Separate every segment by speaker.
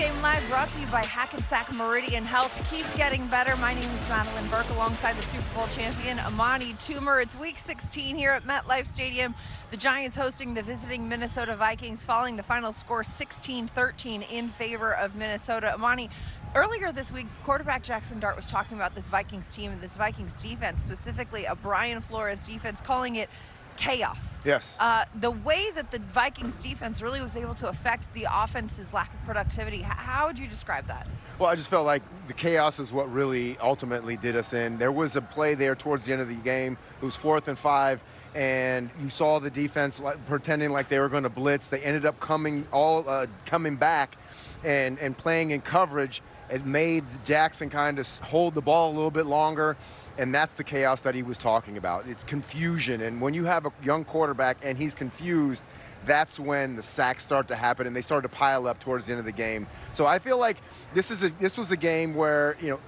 Speaker 1: Postgame Live brought to you by Hackensack Meridian Health. Keep getting better. My name is Madeline Burke alongside the Super Bowl champion, Amani Toomer. It's Week 16 here at MetLife Stadium. The Giants hosting the visiting Minnesota Vikings, following the final score 16-13 in favor of Minnesota. Amani, earlier this week, quarterback Jackson Dart was talking about this Vikings team and this Vikings defense, specifically a Brian Flores defense, calling it chaos.
Speaker 2: Yes.
Speaker 1: The way that the Vikings defense really was able to affect the offense's lack of productivity, how would you describe that?
Speaker 2: Well, I just felt like the chaos is what really ultimately did us in. There was a play there towards the end of the game. It was 4th and 5, and you saw the defense pretending like they were going to blitz. They ended up coming back and playing in coverage. It made Jackson kind of hold the ball a little bit longer. And that's the chaos that he was talking about. It's confusion. And when you have a young quarterback and he's confused, that's when the sacks start to happen and they start to pile up towards the end of the game. So I feel like this was a game where, you know,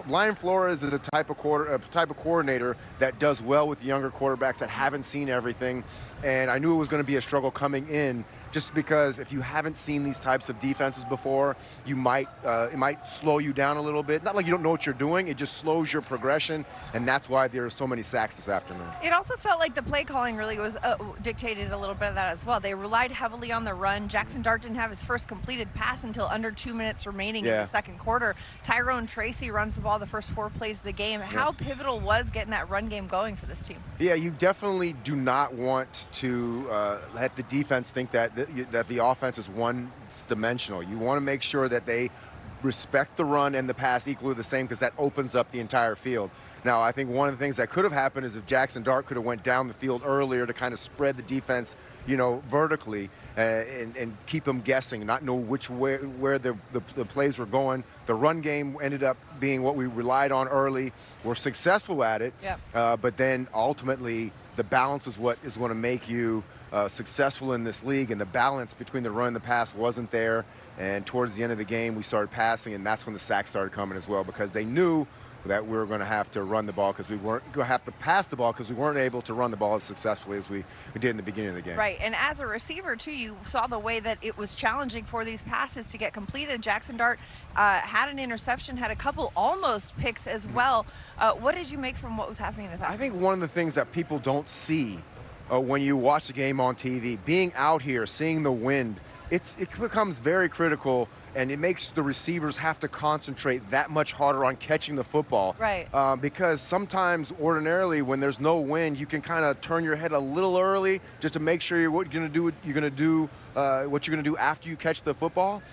Speaker 2: Brian Flores is a type of coordinator that does well with younger quarterbacks that haven't seen everything. And I knew it was going to be a struggle coming in, just because if you haven't seen these types of defenses before, it might slow you down a little bit. Not like you don't know what you're doing, it just slows your progression, and that's why there are so many sacks this afternoon.
Speaker 1: It also felt like the play calling really was dictated a little bit of that as well. They relied heavily on the run. Jackson Dart didn't have his first completed pass until under 2 minutes remaining in the second quarter. Tyrone Tracy runs the ball the first 4 plays of the game. How pivotal was getting that run game going for this team?
Speaker 2: Yeah, you definitely do not want to let the defense think that the offense is one-dimensional. You want to make sure that they respect the run and the pass equally the same, because that opens up the entire field. Now, I think one of the things that could have happened is if Jackson Dart could have went down the field earlier to kind of spread the defense, you know, vertically and keep them guessing, not know where the plays were going. The run game ended up being what we relied on early. We're successful at it, but then ultimately the balance is what is going to make you successful in this league, and the balance between the run and the pass wasn't there. And towards the end of the game, we started passing, and that's when the sacks started coming as well, because they knew that we were going to have to run the ball, because we weren't going to have to pass the ball, because we weren't able to run the ball as successfully as we did in the beginning of the game.
Speaker 1: Right, and as a receiver, too, you saw the way that it was challenging for these passes to get completed. Jackson Dart had an interception, had a couple almost picks as well. What did you make from what was happening in the past?
Speaker 2: I think one of the things that people don't see when you watch the game on TV, being out here, seeing the wind, it becomes very critical, and it makes the receivers have to concentrate that much harder on catching the football.
Speaker 1: Right.
Speaker 2: Because sometimes, ordinarily, when there's no wind, you can kind of turn your head a little early just to make sure what you're going to do after you catch the football.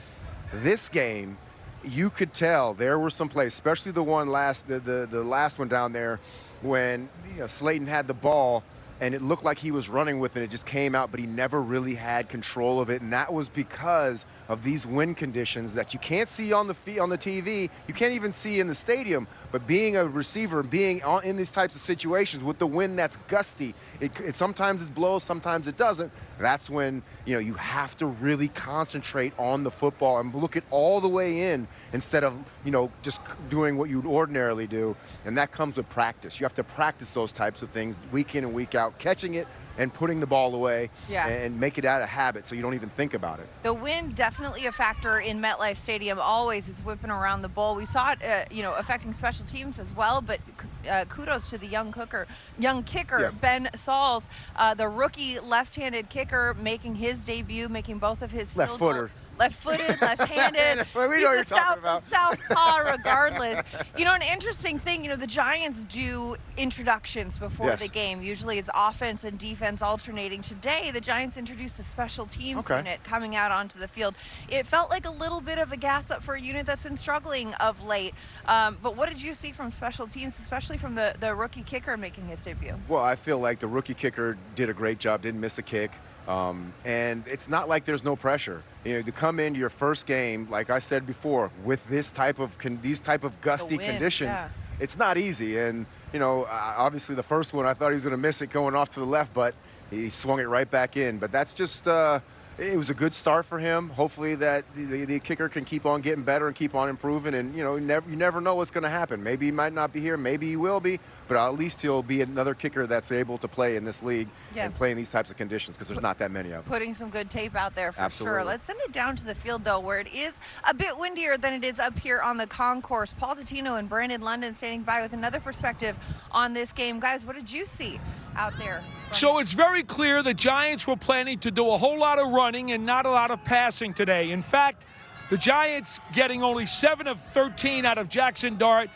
Speaker 2: This game, you could tell there were some plays, especially the last one down there, when Slayton had the ball, and it looked like he was running with it. It just came out, but he never really had control of it, and that was because of these wind conditions that you can't see on the TV. You can't even see in the stadium. But being a receiver, being in these types of situations with the wind that's gusty, it sometimes it blows, sometimes it doesn't. That's when you have to really concentrate on the football and look it all the way in, instead of just doing what you'd ordinarily do. And that comes with practice. You have to practice those types of things week in and week out, catching it and putting the ball away, and make it out of habit so you don't even think about it.
Speaker 1: The wind definitely a factor in MetLife Stadium. Always, it's whipping around the bowl. We saw it, affecting special teams as well. But kudos to the young kicker, Ben Sauls, the rookie left-handed kicker, making his debut, making both of his left-footed, left-handed.
Speaker 2: Well, we know what you're talking about.
Speaker 1: Southpaw, regardless. An interesting thing, the Giants do introductions before the game. Usually it's offense and defense alternating. Today, the Giants introduced the special teams unit coming out onto the field. It felt like a little bit of a gas up for a unit that's been struggling of late. But what did you see from special teams, especially from the rookie kicker making his debut?
Speaker 2: Well, I feel like the rookie kicker did a great job, didn't miss a kick. And it's not like there's no pressure. To come into your first game, like I said before, with these type of gusty conditions, it's not easy. And obviously the first one, I thought he was going to miss it going off to the left, but he swung it right back in. But that's just it was a good start for him. Hopefully that the kicker can keep on getting better and keep on improving. And, you never know what's going to happen. Maybe he might not be here. Maybe he will be. But at least he'll be another kicker that's able to play in this league and play in these types of conditions because there's not that many of them.
Speaker 1: Putting some good tape out there for
Speaker 2: Absolutely.
Speaker 1: sure. Let's send it down to the field, though, where it is a bit windier than it is up here on the concourse. Paul Tatino and Brandon London standing by with another perspective on this game. Guys, what did you see out there?
Speaker 3: So it's very clear the Giants were planning to do a whole lot of running and not a lot of passing today. In fact, the Giants getting only 7 of 13 out of Jackson Dart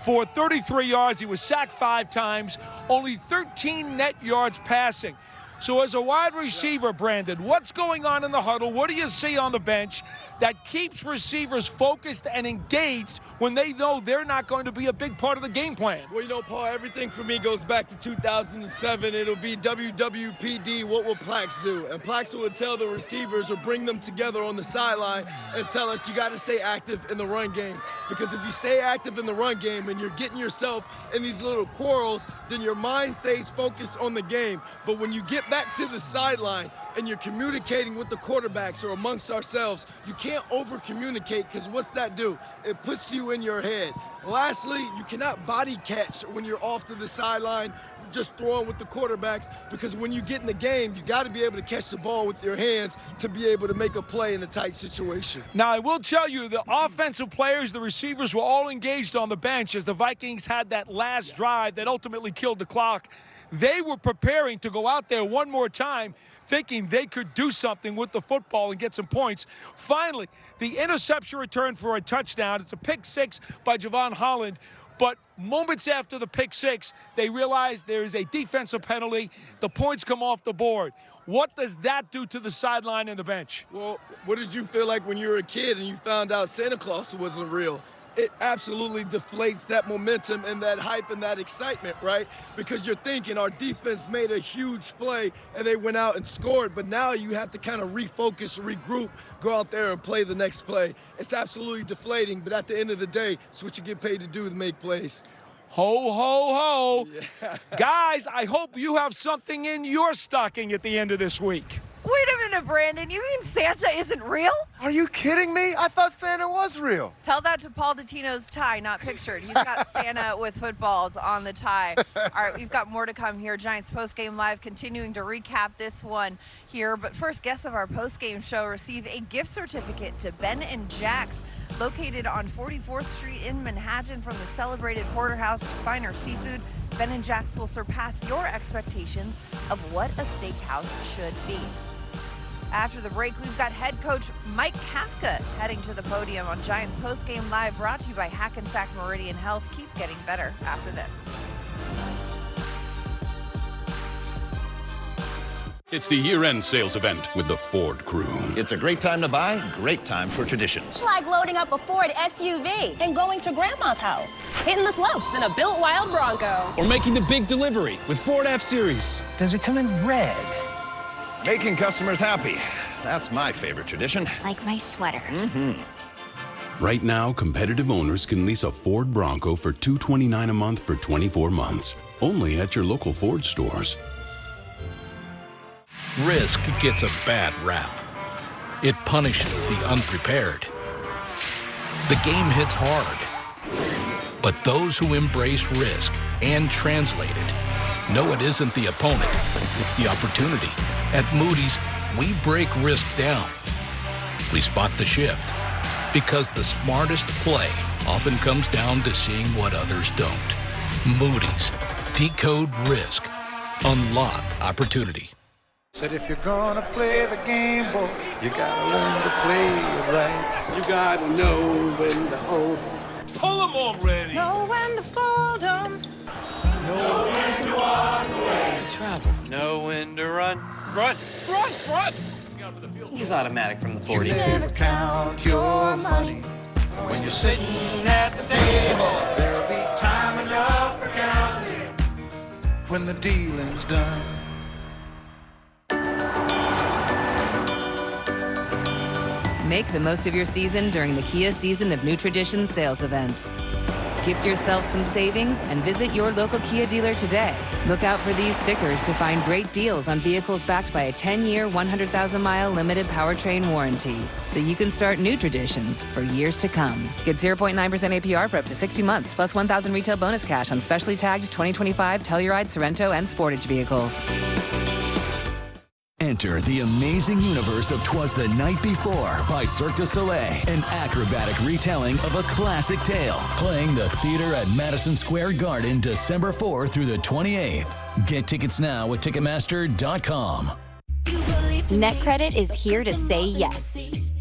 Speaker 3: for 33 yards. He was sacked 5 times, only 13 net yards passing. So as a wide receiver, Brandon, what's going on in the huddle? What do you see on the bench that keeps receivers focused and engaged when they know they're not going to be a big part of the game plan?
Speaker 4: Well, Paul, everything for me goes back to 2007. It'll be WWPD, what will Plax do? And Plax will tell the receivers or bring them together on the sideline and tell us you got to stay active in the run game. Because if you stay active in the run game and you're getting yourself in these little quarrels, then your mind stays focused on the game. But when you get back to the sideline and you're communicating with the quarterbacks or amongst ourselves, you can't over-communicate because what's that do? It puts you in your head. Lastly, you cannot body catch when you're off to the sideline just throwing with the quarterbacks because when you get in the game, you got to be able to catch the ball with your hands to be able to make a play in a tight situation.
Speaker 3: Now, I will tell you, the offensive players, the receivers were all engaged on the bench as the Vikings had that last drive that ultimately killed the clock. They were preparing to go out there one more time, thinking they could do something with the football and get some points. Finally, the interception return for a touchdown. It's a pick 6 by Javon Holland. But moments after the pick 6, they realize there is a defensive penalty. The points come off the board. What does that do to the sideline and the bench?
Speaker 4: Well, what did you feel like when you were a kid and you found out Santa Claus wasn't real? It absolutely deflates that momentum and that hype and that excitement, right? Because you're thinking our defense made a huge play and they went out and scored, but now you have to kind of refocus, regroup, go out there and play the next play. It's absolutely deflating, but at the end of the day, it's what you get paid to do, to make plays.
Speaker 3: Ho, ho, ho.
Speaker 4: Yeah.
Speaker 3: Guys, I hope you have something in your stocking at the end of this week.
Speaker 1: Wait a minute, Brandon. You mean Santa isn't real?
Speaker 2: Are you kidding me? I thought Santa was real.
Speaker 1: Tell that to Paul Tatino's tie, not pictured. You've got Santa with footballs on the tie. All right, we've got more to come here. Giants Postgame Live continuing to recap this one here. But first, guests of our postgame show receive a gift certificate to Ben and Jack's, located on 44th Street in Manhattan. From the celebrated porterhouse to finer seafood, Ben and Jack's will surpass your expectations of what a steakhouse should be. After the break, we've got head coach Mike Kafka heading to the podium on Giants Postgame Live, brought to you by Hackensack Meridian Health. Keep getting better after this.
Speaker 5: It's the year-end sales event with the Ford crew.
Speaker 6: It's a great time to buy, great time for traditions.
Speaker 7: It's like loading up a Ford SUV and going to Grandma's house.
Speaker 8: Hitting the slopes in a built wild Bronco.
Speaker 9: Or making the big delivery with Ford F-Series.
Speaker 6: Does it come in red? Making customers happy. That's my favorite tradition.
Speaker 7: Like my sweater.
Speaker 5: Right now, competitive owners can lease a Ford Bronco for $229 a month for 24 months. Only at your local Ford stores.
Speaker 10: Risk gets a bad rap. It punishes the unprepared. The game hits hard. But those who embrace risk and translate it know it isn't the opponent, it's the opportunity. At Moody's, we break risk down. We spot the shift. Because the smartest play often comes down to seeing what others don't. Moody's, decode risk, unlock opportunity.
Speaker 11: Said if you're gonna play the game, boy, you gotta learn to play it right.
Speaker 12: You gotta know when to hold.
Speaker 10: Pull them already!
Speaker 1: Know when to fold 'em.
Speaker 12: Know when to walk away.
Speaker 9: Travel.
Speaker 13: Know when to run. Run!
Speaker 9: Run! Run!
Speaker 13: He's automatic from the 40.
Speaker 11: You never count your money when you're sitting at the table. There'll be time enough for counting when the dealing's done.
Speaker 14: Make the most of your season during the Kia Season of New Traditions sales event. Gift yourself some savings and visit your local Kia dealer today. Look out for these stickers to find great deals on vehicles backed by a 10-year, 100,000-mile limited powertrain warranty. So you can start new traditions for years to come. Get 0.9% APR for up to 60 months, plus $1,000 retail bonus cash on specially tagged 2025 Telluride, Sorrento, and Sportage vehicles.
Speaker 15: Enter the amazing universe of 'Twas the Night Before by Cirque du Soleil, an acrobatic retelling of a classic tale. Playing the theater at Madison Square Garden December 4th through the 28th. Get tickets now at Ticketmaster.com.
Speaker 16: NetCredit is here to say yes,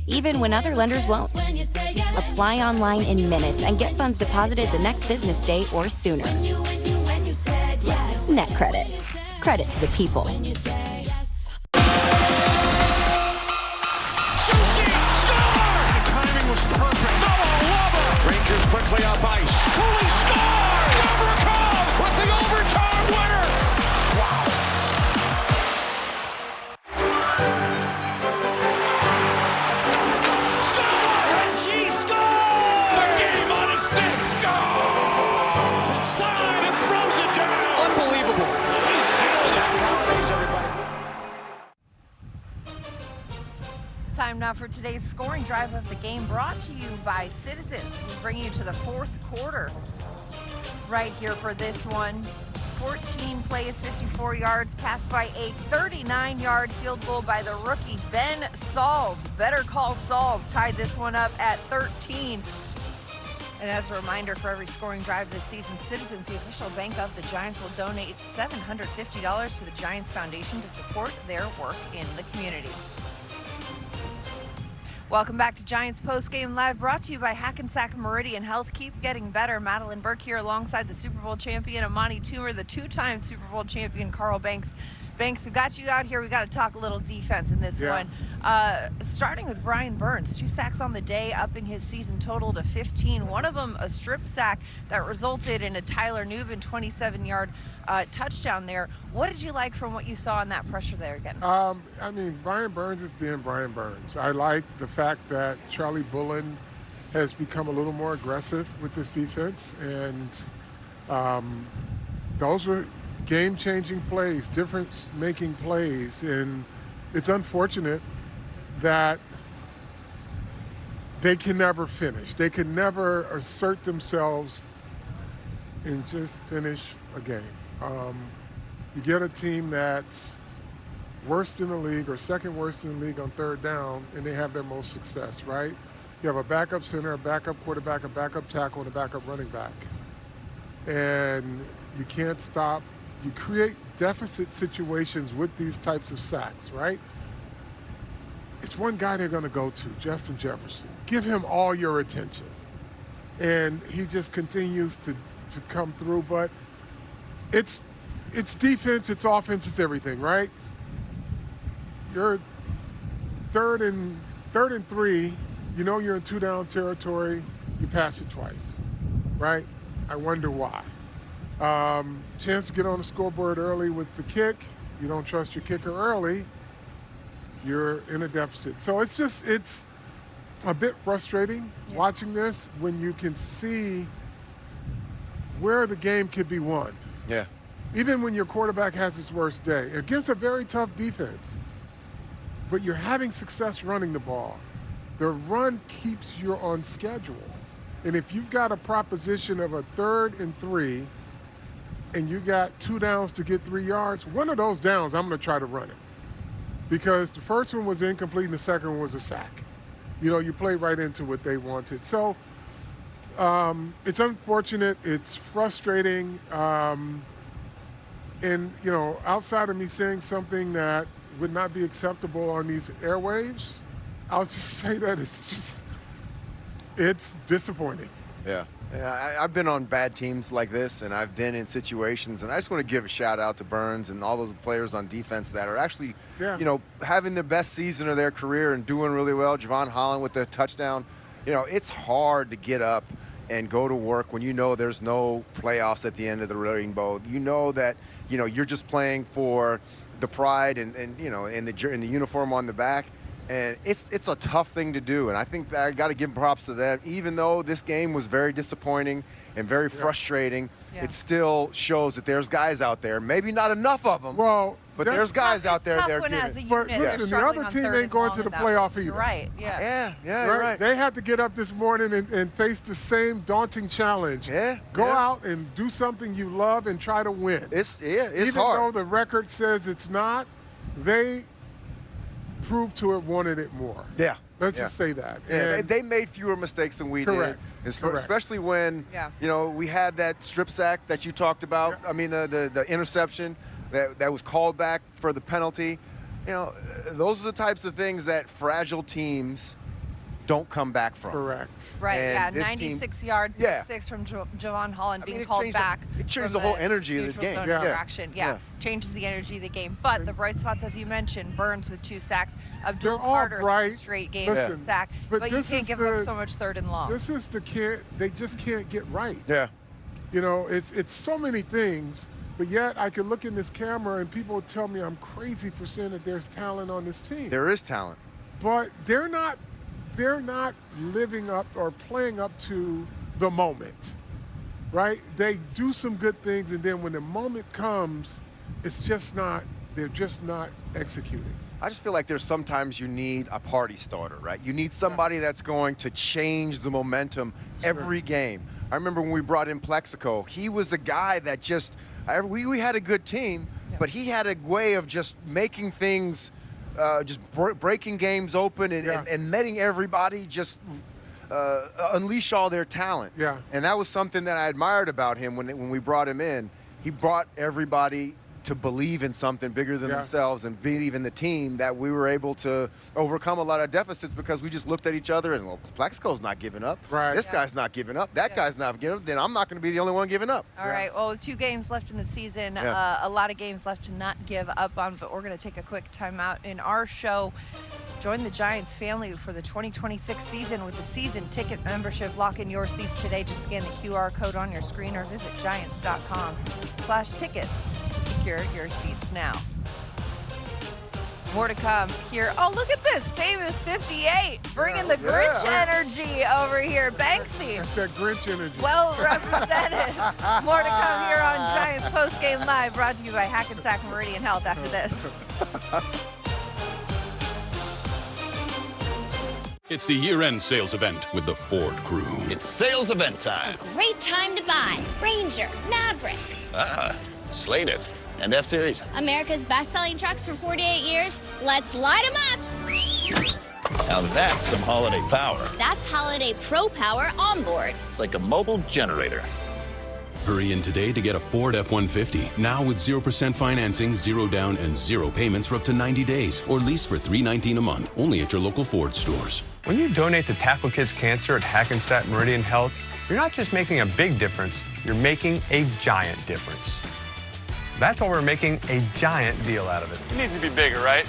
Speaker 16: even when other lenders won't. Apply online in minutes and get funds deposited the next business day or sooner. NetCredit. Credit to the people.
Speaker 17: Rangers quickly up ice. Cooley scores! Overcome with the overtime winner! Wow. Score! She scores! The game on his stick. Scores! Inside and throws it down. Unbelievable. He's feeling it. Everybody.
Speaker 1: Time now for today's scoring drive of the game, brought to you by Citizens. We bring you to the fourth quarter right here for this one. 14 plays, 54 yards, capped by a 39-yard field goal by the rookie Ben Sauls. Better Call Sauls tied this one up at 13. And as a reminder, for every scoring drive this season, Citizens, the official bank of the Giants, will donate $750 to the Giants Foundation to support their work in the community. Welcome back to Giants Postgame Live, brought to you by Hackensack Meridian Health. Keep getting better. Madeline Burke here alongside the Super Bowl champion Amani Toomer, the two-time Super Bowl champion Carl Banks. Banks, we got you out here. We got to talk a little defense in this one. Starting with Brian Burns, 2 sacks on the day, upping his season total to 15. One of them a strip sack that resulted in a Tyler Nubin 27-yard touchdown there. What did you like from what you saw in that pressure there again?
Speaker 18: I mean, Brian Burns is being Brian Burns. I like the fact that Charlie Bullen has become a little more aggressive with this defense, and those were game-changing plays, difference-making plays, and it's unfortunate that they can never finish. They can never assert themselves and just finish a game. You get a team that's worst in the league or second worst in the league on third down, and they have their most success, right? You have a backup center, a backup quarterback, a backup tackle, and a backup running back. And you can't stop. You create deficit situations with these types of sacks, right? It's one guy they're going to go to, Justin Jefferson. Give him all your attention. And he just continues to come through. But it's defense, it's offense, it's everything, right? You're third and 3, you know you're in 2-down territory, you pass it twice, right? I wonder why. Chance to get on the scoreboard early with the kick. You don't trust your kicker early, you're in a deficit. So it's a bit frustrating watching this when you can see where the game could be won.
Speaker 2: Yeah.
Speaker 18: Even when your quarterback has his worst day, against a very tough defense, but you're having success running the ball. The run keeps you on schedule. And if you've got a proposition of a 3rd and 3, and you got 2 downs to get 3 yards, one of those downs, I'm going to try to run it. Because the first one was incomplete and the second one was a sack. You know, you play right into what they wanted. So it's unfortunate. It's frustrating. And, you know, outside of me saying something that would not be acceptable on these airwaves, I'll just say that it's disappointing.
Speaker 2: Yeah. I've been on bad teams like this, and I've been in situations, and I just want to give a shout out to Burns and all those players on defense that are actually, you know, having the best season of their career and doing really well. Javon Holland with the touchdown. You know, it's hard to get up and go to work when you know there's no playoffs at the end of the rainbow. You know that, you know, you're just playing for the pride and you know, in the uniform on the back. And it's a tough thing to do, and I think that I got to give props to them. Even though this game was very disappointing and very frustrating, it still shows that there's guys out there. Maybe not enough of them.
Speaker 18: Well,
Speaker 2: but there's guys out there.
Speaker 1: They're giving.
Speaker 18: But listen, the other team ain't going to the playoff either.
Speaker 1: You're right. Yeah.
Speaker 2: You're right.
Speaker 18: They had to get up this morning and face the same daunting challenge. Go out and do something you love and try to win.
Speaker 2: It's
Speaker 18: even
Speaker 2: hard.
Speaker 18: Though the record says it's not, they proved to have wanted it more.
Speaker 2: Yeah.
Speaker 18: Let's just say that.
Speaker 2: Yeah, they made fewer mistakes than we did. Especially when, we had that strip sack that you talked about. I mean, the interception that was called back for the penalty. Those are the types of things that fragile teams don't come back from.
Speaker 18: Correct.
Speaker 1: Right,
Speaker 2: And
Speaker 1: 96-yard six from Javon Holland being called back.
Speaker 2: It changed the whole energy of the game.
Speaker 1: Interaction. Changes the energy of the game. But the bright spots, as you mentioned, Burns with 2 sacks, Abdul Carter with a straight game with a sack. But you can't give up so much 3rd and long.
Speaker 18: This is they just can't get right.
Speaker 2: Yeah.
Speaker 18: It's so many things, but yet I can look in this camera and people would tell me I'm crazy for saying that there's talent on this team.
Speaker 2: There is talent.
Speaker 18: But they're not living up or playing up to the moment, right? They do some good things, and then when the moment comes, they're just not executing.
Speaker 2: I just feel like there's sometimes you need a party starter, right? You need somebody that's going to change the momentum every game. I remember when we brought in Plexico, he was a guy that we had a good team, but he had a way of just making things just breaking games open and letting everybody just unleash all their talent.
Speaker 18: Yeah.
Speaker 2: And that was something that I admired about him when we brought him in. He brought everybody to believe in something bigger than themselves and believe in the team, that we were able to overcome a lot of deficits because we just looked at each other and, well, Plexico's not giving up.
Speaker 18: Right.
Speaker 2: This guy's not giving up. That guy's not giving up. Then I'm not going to be the only one giving up.
Speaker 1: All right. Well, 2 games left in the season. A lot of games left to not give up on, but we're going to take a quick timeout in our show. Join the Giants family for the 2026 season with the season ticket membership. Lock in your seats today. Just scan the QR code on your screen or visit giants.com/tickets to secure your seats now. More to come here. Oh, look at this. Famous 58 bringing the Grinch energy over here. Banksy.
Speaker 18: That's that Grinch energy.
Speaker 1: Well represented. More to come here on Giants Postgame Live, brought to you by Hackensack Meridian Health after this.
Speaker 5: It's the year-end sales event with the Ford crew.
Speaker 6: It's sales event time.
Speaker 19: Great time to buy Ranger, Maverick.
Speaker 6: Slate it. And F-Series.
Speaker 19: America's best-selling trucks for 48 years. Let's light them up.
Speaker 6: Now that's some holiday power.
Speaker 19: That's Holiday Pro Power onboard.
Speaker 6: It's like a mobile generator.
Speaker 5: Hurry in today to get a Ford F-150. Now with 0% financing, 0 down, and 0 payments for up to 90 days. Or lease for $319 a month. Only at your local Ford stores.
Speaker 20: When you donate to Tackle Kids Cancer at Hackensack Meridian Health, you're not just making a big difference, you're making a giant difference. That's why we're making a giant deal out of it.
Speaker 9: It needs to be bigger, right?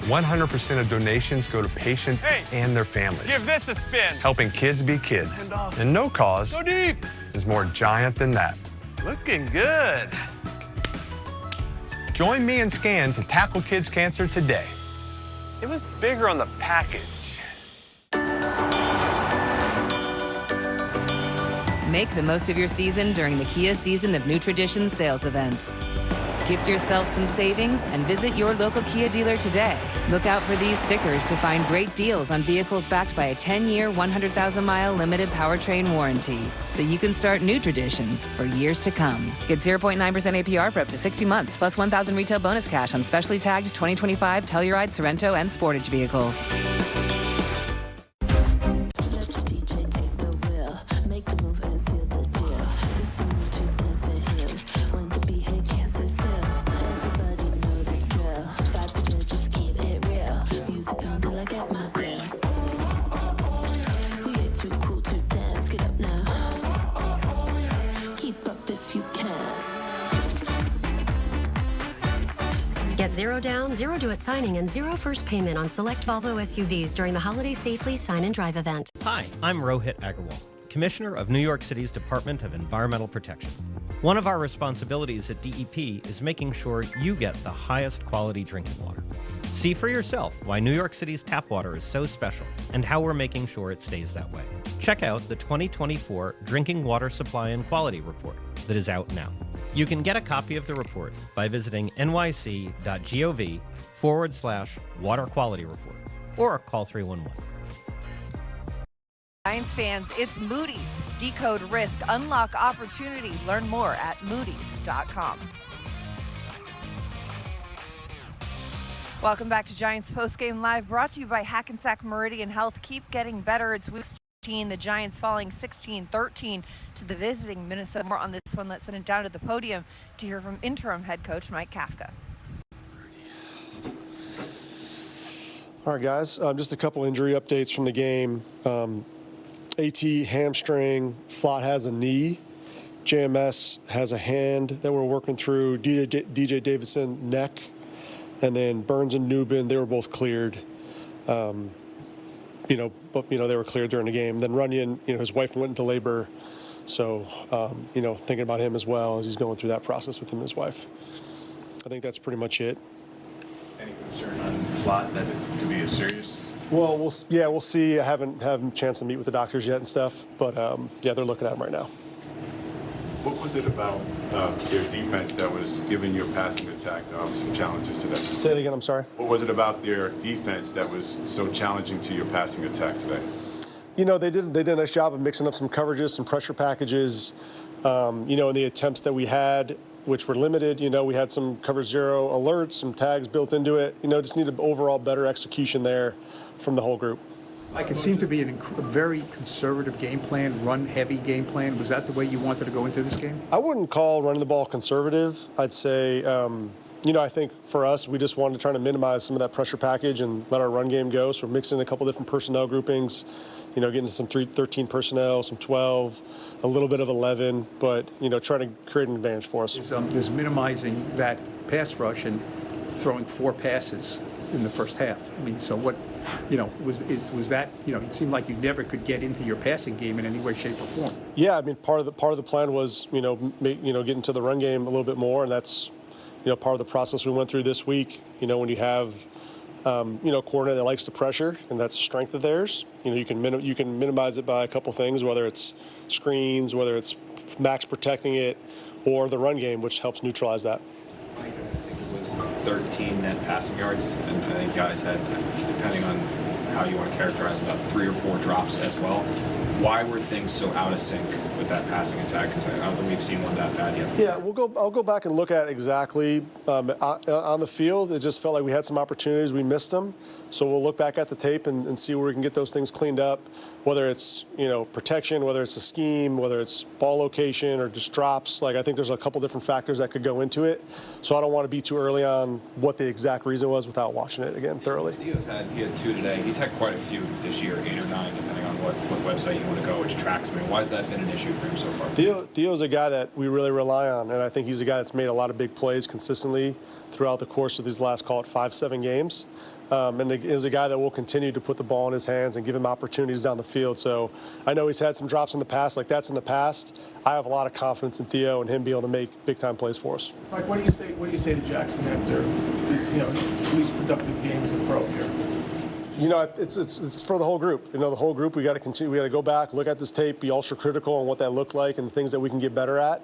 Speaker 20: 100% of donations go to patients and their families.
Speaker 9: Give this a spin.
Speaker 20: Helping kids be kids. And no cause
Speaker 9: Go deep.
Speaker 20: is more giant than that.
Speaker 9: Looking good.
Speaker 20: Join me and Scan to tackle kids cancer today.
Speaker 9: It was bigger on the package.
Speaker 14: Make the most of your season during the Kia Season of New Traditions sales event. Gift yourself some savings and visit your local Kia dealer today. Look out for these stickers to find great deals on vehicles backed by a 10-year, 100,000-mile limited powertrain warranty, so you can start new traditions for years to come. Get 0.9% APR for up to 60 months, plus $1,000 retail bonus cash on specially tagged 2025 Telluride, Sorrento, and Sportage vehicles.
Speaker 21: Get 0 down, 0 due at signing, and 0 first payment on select Volvo SUVs during the Holiday Safely Sign and Drive event.
Speaker 22: Hi, I'm Rohit Agarwal, Commissioner of New York City's Department of Environmental Protection.
Speaker 4: One of our responsibilities at DEP is making sure you get the highest quality drinking water. See for yourself why New York City's tap water is so special and how we're making sure it stays that way. Check out the 2024 Drinking Water Supply and Quality Report that is out now. You can get a copy of the report by visiting nyc.gov/water quality report or call 311.
Speaker 1: Giants fans, it's Moody's. Decode risk, unlock opportunity. Learn more at moodys.com. Welcome back to Giants Postgame Live, brought to you by Hackensack Meridian Health. Keep getting better. It's week 16. The Giants falling 16-13 to the visiting Minnesota. More on this one. Let's send it down to the podium to hear from interim head coach Mike Kafka.
Speaker 22: All right, guys, just a couple injury updates from the game. AT hamstring, Flott has a knee, JMS has a hand that we're working through, DJ Davidson neck, and then Burns and Newbin, they were both cleared. But they were cleared during the game. Then Runyon, his wife went into labor, so thinking about him as well as he's going through that process with him and his wife. I think that's pretty much it.
Speaker 23: Any concern on Flott that it could be as serious?
Speaker 22: Well, we'll see. I haven't had a chance to meet with the doctors yet and stuff, but they're looking at him right now.
Speaker 24: What was it about their defense that was giving your passing attack some challenges today?
Speaker 22: Say it again, I'm sorry.
Speaker 24: What was it about their defense that was so challenging to your passing attack today?
Speaker 22: They did a nice job of mixing up some coverages, some pressure packages. In the attempts that we had, which were limited, we had some cover zero alerts, some tags built into it. Just needed overall better execution there from the whole group.
Speaker 25: Like, it seemed to be a very conservative game plan, run-heavy game plan. Was that the way you wanted to go into this game?
Speaker 22: I wouldn't call running the ball conservative. I'd say, I think for us, we just wanted to try to minimize some of that pressure package and let our run game go. So we're mixing a couple different personnel groupings, getting some 13 personnel, some 12, a little bit of 11, but, trying to create an advantage for us.
Speaker 25: There's minimizing that pass rush and throwing 4 passes in the first half. I mean, so what, was that, it seemed like you never could get into your passing game in any way, shape, or form. Yeah, I mean, part of the plan was, get into the run game a little bit more, and that's, part of the process we went through this week. When you have, a coordinator that likes the pressure, and that's a strength of theirs. You can minimize it by a couple things, whether it's screens, whether it's max protecting it, or the run game, which helps neutralize that.
Speaker 23: It was 13 net passing yards, and I think guys had, depending on how you want to characterize, about 3 or 4 drops as well. Why were things so out of sync with that passing attack? Because I don't think we've seen one that bad yet. Yeah, I'll go back and look at exactly on the field. It just felt like we had some opportunities, we missed them. So we'll look back at the tape and see where we can get those things cleaned up. Whether it's protection, whether it's a scheme, whether it's ball location or just drops. Like, I think there's a couple different factors that could go into it. So I don't want to be too early on what the exact reason was without watching it again thoroughly. He had 2 today. He's had quite a few this year, 8 or 9, depending on what website you want to go, which tracks. I mean, why has that been an issue for him so far?
Speaker 22: Theo's a guy that we really rely on, and I think he's a guy that's made a lot of big plays consistently throughout the course of these last, call it 5-7 games. And is a guy that will continue to put the ball in his hands and give him opportunities down the field. So I know he's had some drops in the past, like that's in the past. I have a lot of confidence in Theo and him being able to make big-time plays for us.
Speaker 26: Mike, what do you say to Jackson after his least productive game as a pro here?
Speaker 22: It's for the whole group. The whole group. We got to continue. We got to go back, look at this tape, be ultra critical on what that looked like and the things that we can get better at.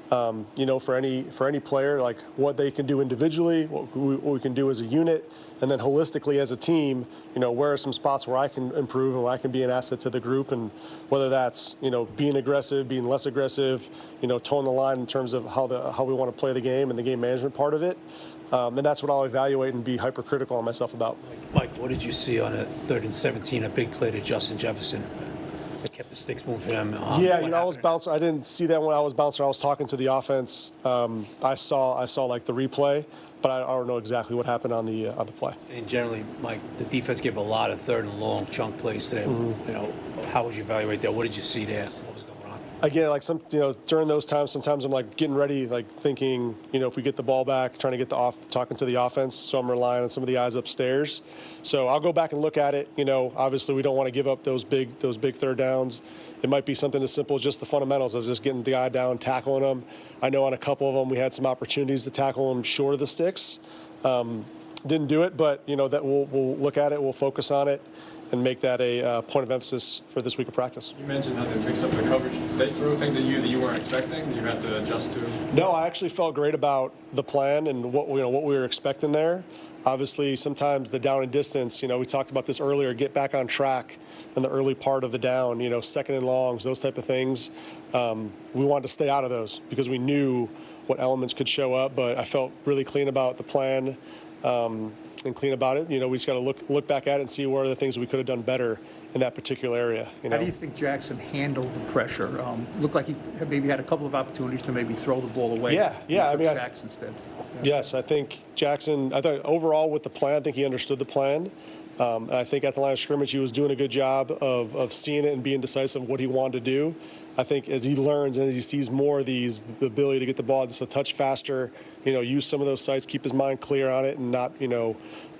Speaker 22: For any player, like what they can do individually, what we can do as a unit, and then holistically as a team, where are some spots where I can improve and where I can be an asset to the group, and whether that's, being aggressive, being less aggressive, towing the line in terms of how we want to play the game and the game management part of it. And that's what I'll evaluate and be hypercritical on myself about.
Speaker 27: Mike, what did you see on a 3rd and 17, a big play to Justin Jefferson? That kept the sticks moving for them.
Speaker 22: I was bouncing. I didn't see that when I was bouncing. I was talking to the offense. I saw like the replay, but I don't know exactly what happened on the play.
Speaker 27: And generally, Mike, the defense gave a lot of 3rd and long chunk plays today. Mm-hmm. How would you evaluate that? What did you see there? What was going on?
Speaker 22: Again, like during those times, sometimes I'm like getting ready, like thinking, if we get the ball back, trying to get talking to the offense. So I'm relying on some of the eyes upstairs. So I'll go back and look at it. Obviously we don't want to give up those big 3rd downs. It might be something as simple as just the fundamentals of just getting the guy down, tackling him. I know on a couple of them we had some opportunities to tackle him short of the sticks. Didn't do it, but that we'll look at it, we'll focus on it, and make that a point of emphasis for this week of practice.
Speaker 23: You mentioned how they mix up the coverage. Did they throw things at you that you weren't expecting, that you had to adjust to?
Speaker 22: No, I actually felt great about the plan and what we were expecting there. Obviously, sometimes the down and distance, we talked about this earlier, get back on track in the early part of the down, second and longs, those type of things. We wanted to stay out of those because we knew what elements could show up, but I felt really clean about the plan. And clean about it. We just got to look back at it and see where are the things we could have done better in that particular area.
Speaker 25: How do you think Jackson handled the pressure? Looked like he maybe had a couple of opportunities to maybe throw the ball away.
Speaker 22: Yeah. I mean,
Speaker 25: sacks instead.
Speaker 22: Yes, I think Jackson. I thought overall with the plan, I think he understood the plan. And I think at the line of scrimmage, he was doing a good job of seeing it and being decisive of what he wanted to do. I think as he learns and as he sees more of the ability to get the ball just a touch faster, use some of those sites, keep his mind clear on it, and not,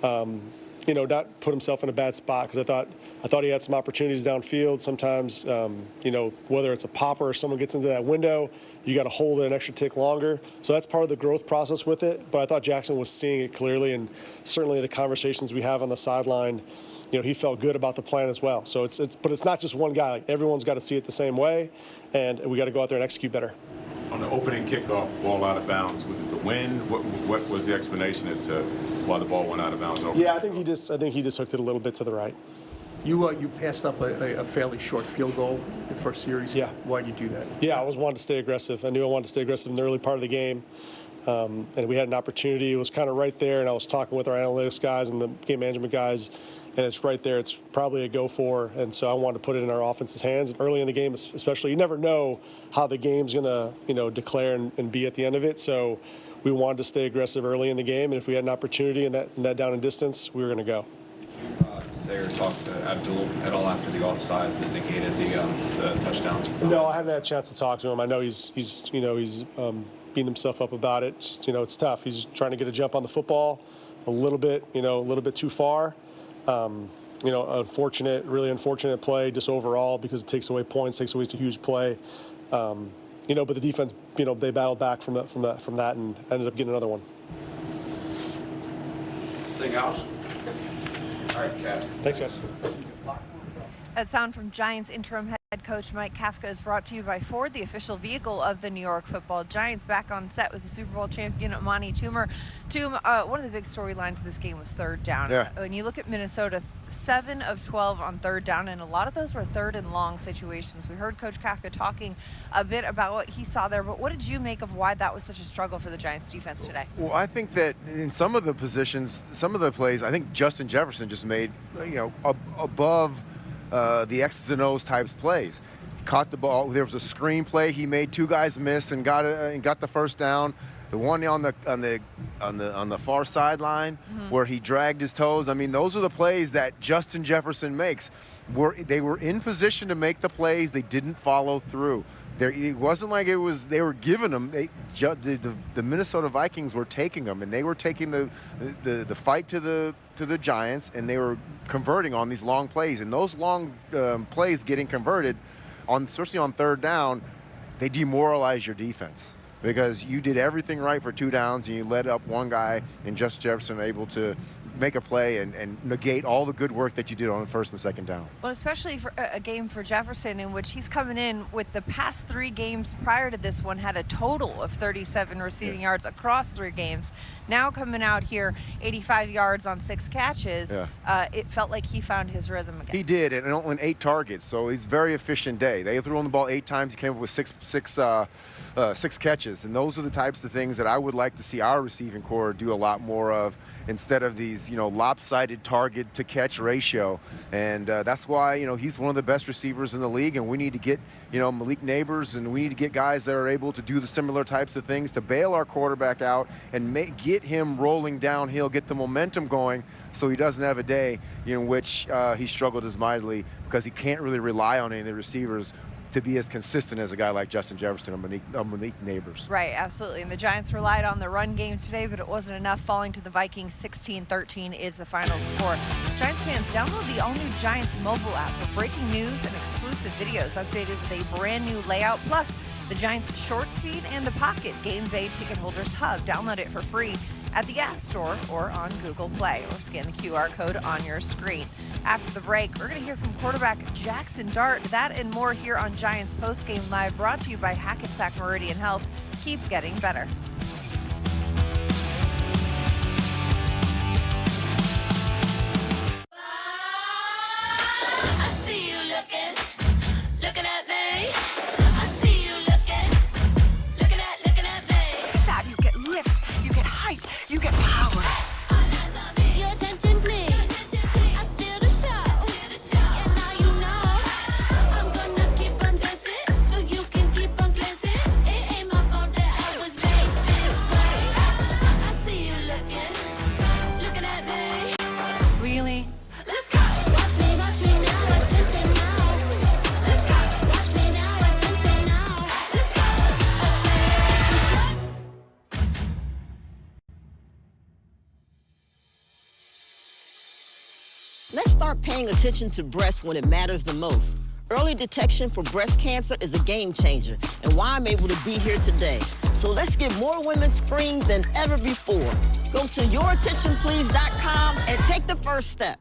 Speaker 22: not put himself in a bad spot. Because I thought he had some opportunities downfield. Sometimes, whether it's a popper or someone gets into that window, you got to hold it an extra tick longer. So that's part of the growth process with it. But I thought Jackson was seeing it clearly, and certainly the conversations we have on the sideline, he felt good about the plan as well. So but it's not just one guy. Like, everyone's got to see it the same way, and we got to go out there and execute better.
Speaker 24: On the opening kickoff, ball out of bounds, was it the wind? What was the explanation as to why the ball went out of bounds?
Speaker 22: Yeah, I think he just hooked it a little bit to the right.
Speaker 25: You passed up a fairly short field goal the first series.
Speaker 22: Yeah.
Speaker 25: Why did you do that?
Speaker 22: Yeah, I wanted to stay aggressive. I knew I wanted to stay aggressive in the early part of the game. And we had an opportunity. It was kind of right there, and I was talking with our analytics guys and the game management guys, and it's right there. It's probably a go for, and so I wanted to put it in our offense's hands. And early in the game, especially, you never know how the game's going to, declare and be at the end of it. So we wanted to stay aggressive early in the game, and if we had an opportunity in that down and distance, we were going to go.
Speaker 23: Say or talk to Abdul at all after the offsides that negated the touchdown?
Speaker 22: No, I haven't had a chance to talk to him. I know he's beating himself up about it. It's tough. He's trying to get a jump on the football a little bit too far. Really unfortunate play just overall because it takes away points, takes away a huge play. But the defense, they battled back from that and ended up getting another one.
Speaker 3: Anything else? All right, Chad.
Speaker 22: Thanks, guys.
Speaker 1: That sound from Giants interim head coach Mike Kafka is brought to you by Ford, the official vehicle of the New York Football Giants. Back on set with the Super Bowl champion Amani Toomer. One of the big storylines of this game was third down.
Speaker 2: Yeah.
Speaker 1: When you look at Minnesota, 7 of 12 on third down, and a lot of those were third and long situations. We heard Coach Kafka talking a bit about what he saw there, but what did you make of why that was such a struggle for the Giants defense today?
Speaker 2: Well, I think that in some of the positions, some of the plays, I think Justin Jefferson just made, above the X's and O's types plays. Caught the ball. There was a screen play. He made two guys miss and got the first down. The one on the far sideline where he dragged his toes. I mean, those are the plays that Justin Jefferson makes. They were in position to make the plays. They didn't follow through. It wasn't like they were giving them. The Minnesota Vikings were taking them, and they were taking the fight to the Giants, and they were converting on these long plays. And those long plays getting converted, especially on third down, they demoralize your defense because you did everything right for 2 downs, and you led up one guy, and Justin Jefferson able to make a play and negate all the good work that you did on the first and second down.
Speaker 1: Well, especially for a game for Jefferson in which he's coming in with the past 3 games prior to this one had a total of 37 receiving yards across 3 games. Now coming out here, 85 yards on 6 catches. It felt like he found his rhythm again.
Speaker 2: He did, and on 8 targets, so he's a very efficient day. They threw on the ball 8 times. He came up with six catches, and those are the types of things that I would like to see our receiving corps do a lot more of, instead of these, lopsided target to catch ratio. And that's why, he's one of the best receivers in the league, and we need to get, Malik Neighbors, and we need to get guys that are able to do the similar types of things to bail our quarterback out and get him rolling downhill, get the momentum going so he doesn't have a day in which he struggled as mightily because he can't really rely on any of the receivers to be as consistent as a guy like Justin Jefferson or Malik Neighbors.
Speaker 1: Right, absolutely. And the Giants relied on the run game today, but it wasn't enough, falling to the Vikings. 16-13 is the final score. Giants fans, download the all-new Giants mobile app for breaking news and exclusive videos, updated with a brand new layout, plus the Giants Shorts feed and the Pocket Game Day Ticket Holders Hub. Download it for free at the App Store or on Google Play, or scan the QR code on your screen. After the break, we're going to hear from quarterback Jackson Dart. That and more here on Giants Postgame Live, brought to you by Hackensack Meridian Health. Keep getting better.
Speaker 7: You get power.
Speaker 19: Your attention, please. I steal the show. Yeah, now you know. I'm gonna keep on dancing, so you can keep on glancing. It ain't my fault that I was made this way. I see you looking at me.
Speaker 14: Really?
Speaker 19: Let's go. Watch me now. Attention now. Let's go. Watch me now. Attention now. Let's go. Attention.
Speaker 8: Let's start paying attention to breasts when it matters the most. Early detection for breast cancer is a game changer, and why I'm able to be here today. So let's get more women screened than ever before. Go to yourattentionplease.com and take the first step.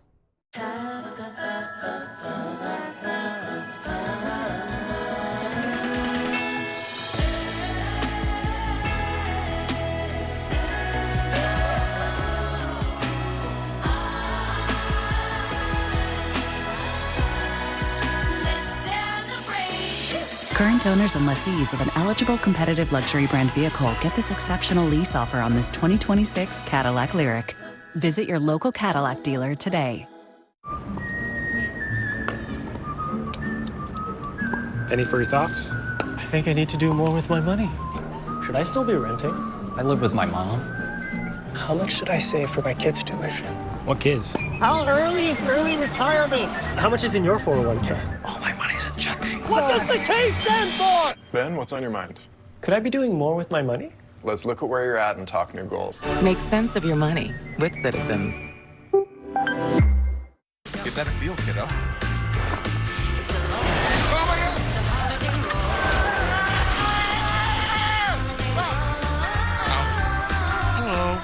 Speaker 10: Current owners and lessees of an eligible competitive luxury brand vehicle get this exceptional lease offer on this 2026 Cadillac Lyriq. Visit your local Cadillac dealer today.
Speaker 11: Any further thoughts?
Speaker 12: I think I need to do more with my money. Should I still be renting?
Speaker 11: I live with my mom.
Speaker 12: How much should I save for my kids' tuition?
Speaker 11: What kids?
Speaker 12: How early is early retirement? How much is in your 401k?
Speaker 11: All my money's in checking.
Speaker 12: What does the K stand for?
Speaker 13: Ben, what's on your mind?
Speaker 12: Could I be doing more with my money?
Speaker 13: Let's look at where you're at and talk new goals.
Speaker 10: Make sense of your money with Citizens.
Speaker 13: Get that feel, kiddo. Hello.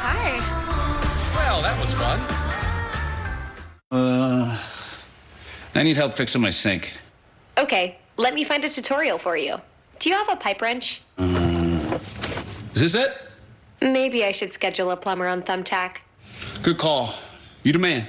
Speaker 19: Hi.
Speaker 13: Well, that was fun.
Speaker 15: I need help fixing my sink.
Speaker 19: Okay, let me find a tutorial for you. Do you have a pipe wrench?
Speaker 15: Is this it?
Speaker 19: Maybe I should schedule a plumber on Thumbtack.
Speaker 15: Good call. You the man.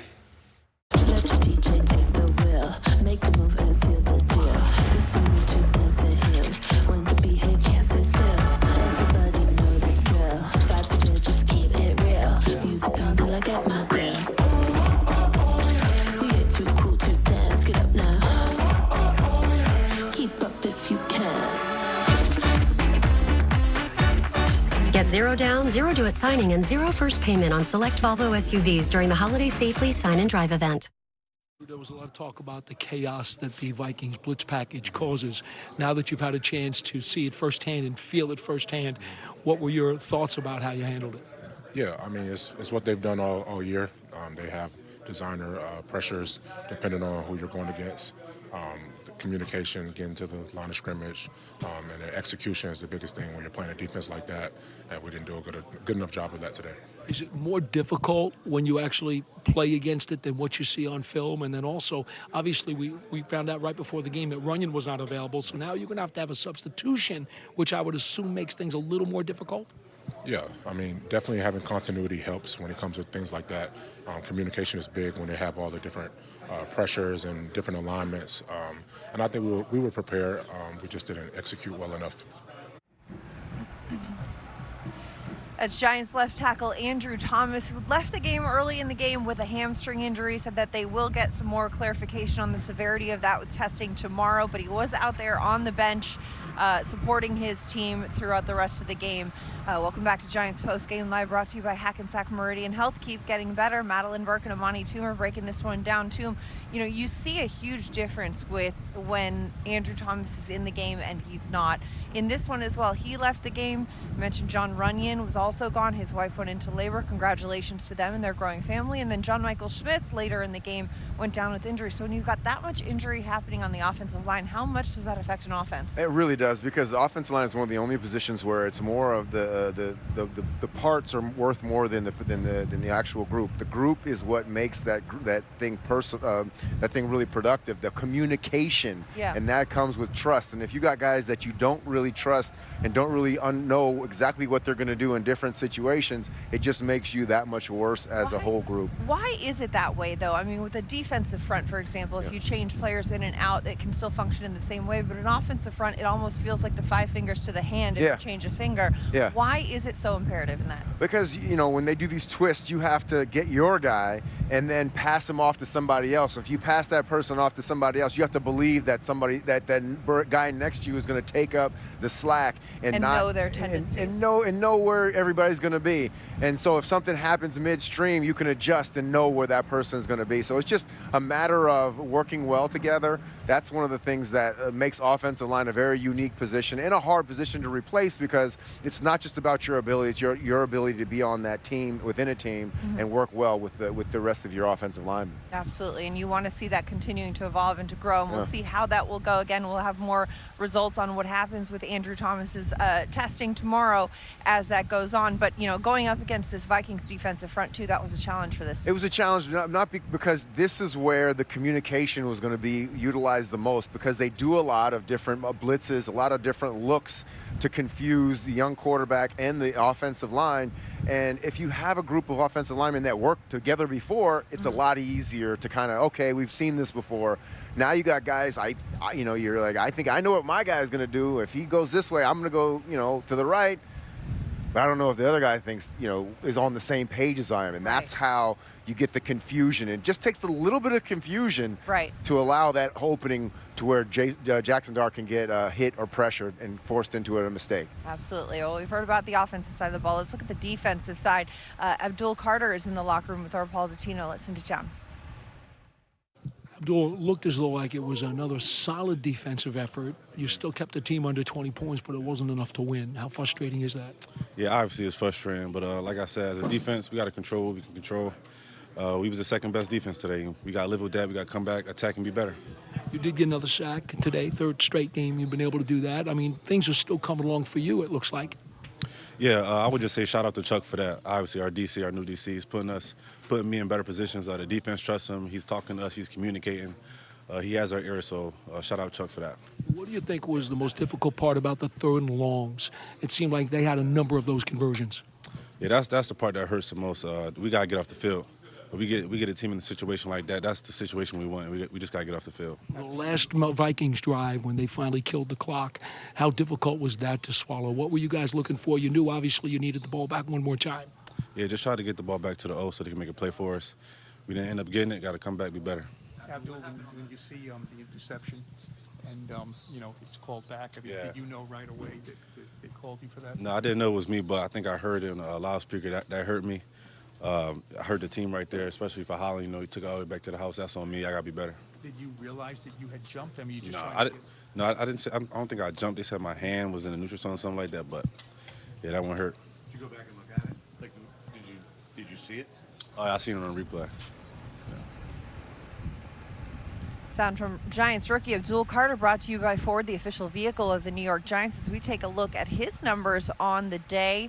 Speaker 21: Get 0 down, 0 due at signing, and 0 first payment on select Volvo SUVs during the Holiday Safely Sign and Drive event.
Speaker 26: There was a lot of talk about the chaos that the Vikings blitz package causes. Now that you've had a chance to see it firsthand and feel it firsthand, what were your thoughts about how you handled it?
Speaker 24: Yeah, I mean, it's what they've done all year. They have designer pressures depending on who you're going against. The communication, getting to the line of scrimmage, and the execution is the biggest thing when you're playing a defense like that, and we didn't do a good enough job of that today.
Speaker 26: Is it more difficult when you actually play against it than what you see on film? And then also, obviously, we found out right before the game that Runyon was not available, so now you're going to have a substitution, which I would assume makes things a little more difficult?
Speaker 24: Yeah, I mean, definitely having continuity helps when it comes to things like that. Communication is big when they have all the different pressures and different alignments. And I think we were prepared. We just didn't execute well enough.
Speaker 1: That's Giants left tackle Andrew Thomas, who left the game early in the game with a hamstring injury, said that they will get some more clarification on the severity of that with testing tomorrow, but he was out there on the bench. supporting his team throughout the rest of the game. Welcome back to Giants Postgame Live, brought to you by Hackensack Meridian Health. Keep getting better. Madeline Burke and Amani Toomer breaking this one down too. You know, you see a huge difference with when Andrew Thomas is in the game and he's not. In this one as well, he left the game. I mentioned John Runyon was also gone. His wife went into labor. Congratulations to them and their growing family. And then John Michael Schmitz later in the game went down with injury. So when you've got that much injury happening on the offensive line, how much does that affect an offense?
Speaker 2: It really does, because the offensive line is one of the only positions where it's more of the parts are worth more than the actual group. The group is what makes that thing really productive. The communication, and that comes with trust. And if you got guys that you don't really trust and don't really know exactly what they're going to do in different situations, it just makes you that much worse as a whole group.
Speaker 1: Why is it that way, though? I mean, with a defensive front, for example, if you change players in and out, it can still function in the same way. But an offensive front, it almost feels like the 5 fingers to the hand if you change a finger. Why is it so imperative in that?
Speaker 2: Because, you know, when they do these twists, you have to get your guy and then pass him off to somebody else. If you pass that person off to somebody else, you have to believe that that guy next to you is going to take up the slack and not
Speaker 1: know their tendencies
Speaker 2: and know where everybody's going to be. And so if something happens midstream, you can adjust and know where that person is going to be. So it's just a matter of working well together. That's one of the things that makes offensive line a very unique position and a hard position to replace, because it's not just about your ability, it's your ability to be on that team, within a team, and work well with the rest of your offensive linemen.
Speaker 1: Absolutely, and you want to see that continuing to evolve and to grow, and we'll see how that will go. Again, we'll have more results on what happens with Andrew Thomas's testing tomorrow as that goes on. But, you know, going up against this Vikings defensive front too, that was a challenge for this.
Speaker 2: It was a challenge, because this is where the communication was going to be utilized the most, because they do a lot of different blitzes, a lot of different looks to confuse the young quarterback and the offensive line. And if you have a group of offensive linemen that worked together before, it's a lot easier to kind of, okay, we've seen this before. Now you got guys, you're like, I think I know what my guy is going to do. If he goes this way, I'm going to go, to the right. But I don't know if the other guy thinks, is on the same page as I am. And that's how you get the confusion. It just takes a little bit of confusion to allow that opening to where Jackson Dart can get hit or pressured and forced into a mistake.
Speaker 1: Absolutely. Well, we've heard about the offensive side of the ball. Let's look at the defensive side. Abdul Carter is in the locker room with our Paul Dottino. Let's send it down.
Speaker 26: Abdul, looked as though like it was another solid defensive effort. You still kept the team under 20 points, but it wasn't enough to win. How frustrating is that?
Speaker 5: Yeah, obviously it's frustrating, but like I said, as a defense, we got to control what we can control. We was the second best defense today. We got to live with that. We got to come back, attack, and be better.
Speaker 26: You did get another sack today, third straight game. You've been able to do that. I mean, things are still coming along for you, it looks like.
Speaker 5: Yeah, I would just say shout out to Chuck for that. Obviously, our DC, our new DC, is putting me in better positions. The defense trusts him. He's talking to us. He's communicating. He has our ear, so shout out Chuck for that.
Speaker 26: What do you think was the most difficult part about the third and longs? It seemed like they had a number of those conversions.
Speaker 5: Yeah, that's the part that hurts the most. We got to get off the field. We get a team in a situation like that. That's the situation we want. We just got to get off the field.
Speaker 26: The last Vikings drive, when they finally killed the clock, how difficult was that to swallow? What were you guys looking for? You knew, obviously, you needed the ball back one more time.
Speaker 5: Yeah, just try to get the ball back to the O so they can make a play for us. We didn't end up getting it. Got to come back, be better.
Speaker 25: Abdul, when you see the interception and, it's called back, did you know right away that they called you for that?
Speaker 5: No, I didn't know it was me, but I think I heard it in a loudspeaker. That hurt me. I heard the team right there, especially for Holland. He took it all the way back to the house. That's on me. I got to be better.
Speaker 25: Did you realize that you had jumped? I mean, you just
Speaker 5: I didn't say. I don't think I jumped. They said my hand was in the neutral zone or something like that. But yeah, that one hurt.
Speaker 13: Did you go back and look at it? Like, did you see it?
Speaker 5: Oh, I seen it on replay.
Speaker 1: Sound from Giants rookie Abdul Carter, brought to you by Ford, the official vehicle of the New York Giants, as we take a look at his numbers on the day.